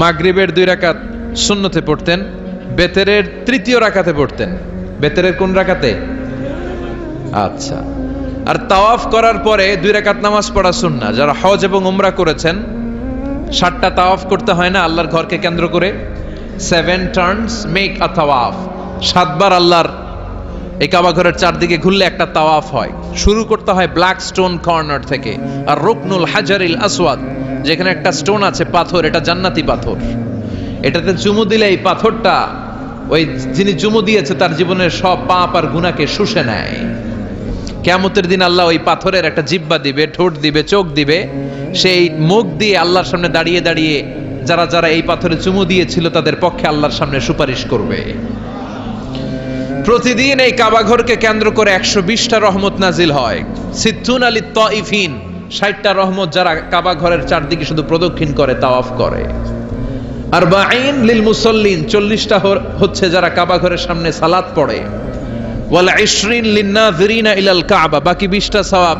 মাগরিবের 2 রাকাত সুন্নতে পড়তেন, বেতেরের 3য় রাকাতে পড়তেন। বেতেরের কোন রাকাতে? আচ্ছা। আর তাওয়াফ করার পরে 2 রাকাত নামাজ পড়া সুন্নাহ। যারা হজ এবং উমরা করেছেন, 7টা তাওয়াফ করতে হয় না আল্লাহর ঘরকে কেন্দ্র করে? 7 টার্নস মেক আ তাওয়াফ। 7 বার আল্লাহর এই কাবা ঘরের চারদিকে ঘুরলে একটা তাওয়াফ হয়। শুরু করতে হয় ব্ল্যাক স্টোন কর্নার থেকে, আর রুকনুল হাজারিল আসওয়াদ, যেখানে একটা স্টোন আছে পাথর, এটা জান্নাতি পাথর। এটাতে চুমু দিলে এই পাথরটা ওই যিনি চুমু দিয়েছে তার জীবনের সব পাপ আর গুনাহকে শুষে নেয়। কিয়ামতের দিন আল্লাহ ওই পাথরের একটা জিহ্বা দিবে, ঠোঁট দিবে, চোখ দিবে। সেই মুখ দিয়ে আল্লাহর সামনে দাঁড়িয়ে দাঁড়িয়ে যারা যারা এই পাথরে চুমু দিয়েছিল তাদের পক্ষে আল্লাহর সামনে সুপারিশ করবে। প্রতিদিন এই কাবা ঘরকে কেন্দ্র করে 120টা রহমত নাজিল হয়। সিত্তুন আলী তাইফিন, 60টা রহমত যারা কাবা ঘরের চারদিকে শুধু প্রদক্ষিণ করে, তাওয়াফ করে। আর বাঈন লিল মুসাল্লিন, 40টা হচ্ছে যারা কাবা ঘরের সামনে সালাত পড়ে। ওয়াল 20 লিন্নাযিরিনা ইলাল কাবা, বাকি 20টা সওয়াব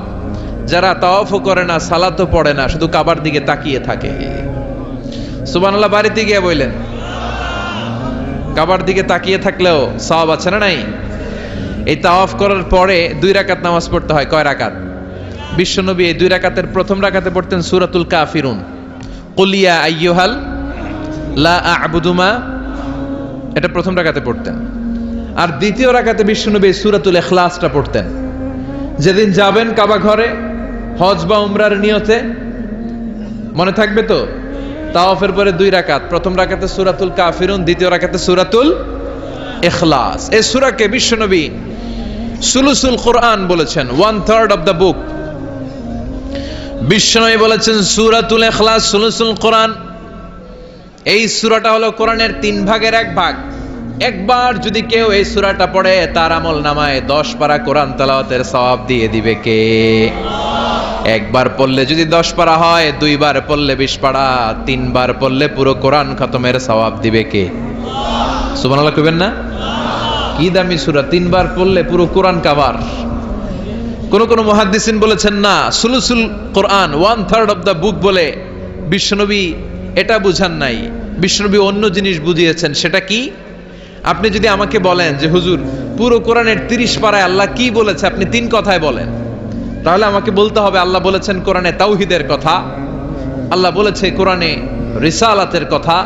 যারা তাওয়াফও করে না, সালাতও পড়ে না, শুধু কাবার দিকে তাকিয়ে থাকে। সুবহানাল্লাহ বাড়িতে গিয়ে বললেন, কাবার দিকে তাকিয়ে থাকলেও সওয়াব আছে না নাই? এই তাওয়াফ করার পরে 2 রাকাত নামাজ পড়তে হয়। কয় রাকাত? বিশ্বনবী এই 2 রাকাতের প্রথম রাকাতে পড়তেন সূরাতুল কাফিরুন, কুল ইয়া আইয়ুহাল লা আ'বুদু মা, এটা প্রথম রাকাতে পড়তেন। আর দ্বিতীয় রাকাতে বিশ্বনবী সূরাতুল ইখলাসটা পড়তেন। যেদিন যাবেন কাবা ঘরে হজ বা উমরার নিয়তে, মনে থাকবে তো? তাওয়াফের পরে 2 রাকাত, প্রথম রাকাতে সূরাতুল কাফিরুন, দ্বিতীয় রাকাতে সূরাতুল ইখলাস। এই সূরাকে বিশ্বনবী সুলুসুল কোরআন বলেছেন, 1/3 অফ দ্য বুক। বিশ্বনবী বলেছেন সূরাতুল ইখলাস সুলুসুল কোরআন। এই সূরাটা হলো কোরআনের 3 ভাগের 1 ভাগ। একবার যদি কেউ এই সূরাটা পড়ে, তার আমল নামায় 10 পারা কোরআন তেলাওয়াতের সওয়াব দিয়ে দিবে কে? একবার পড়লে যদি 10 পারা হয়, 2 বার পড়লে 20 পারা, 3 বার পড়লে পুরো কোরআন খতমের সওয়াব দিবে কে? সুবহানাল্লাহ কইবেন না? কি দামি সূরা, 3 বার পড়লে পুরো কোরআন কাভার। কোন মুহাদ্দিসিন বলেছেন না, সুলুসুল কোরআন 1/3 অফ দ্য বুক বলে বিশ্বনবী এটা বুঝান নাই। বিশ্বনবী অন্য জিনিস বুঝিয়েছেন। সেটা কি? আপনি যদি আমাকে বলেন যে হুজুর পুরো কোরআনের 30 পারায় আল্লাহ কি বলেছে, আপনি 3 কথায় বলেন, তাহলে আমাকে বলতে হবে আল্লাহ বলেছেন কোরআনে তাওহীদের কথা, আল্লাহ বলেছে কোরআনে রিসালাতের কথা,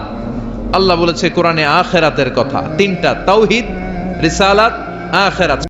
আল্লাহ বলেছে কোরআনে আখিরাতের কথা। 3টা, তাওহীদ, রিসালাত, আখিরাত।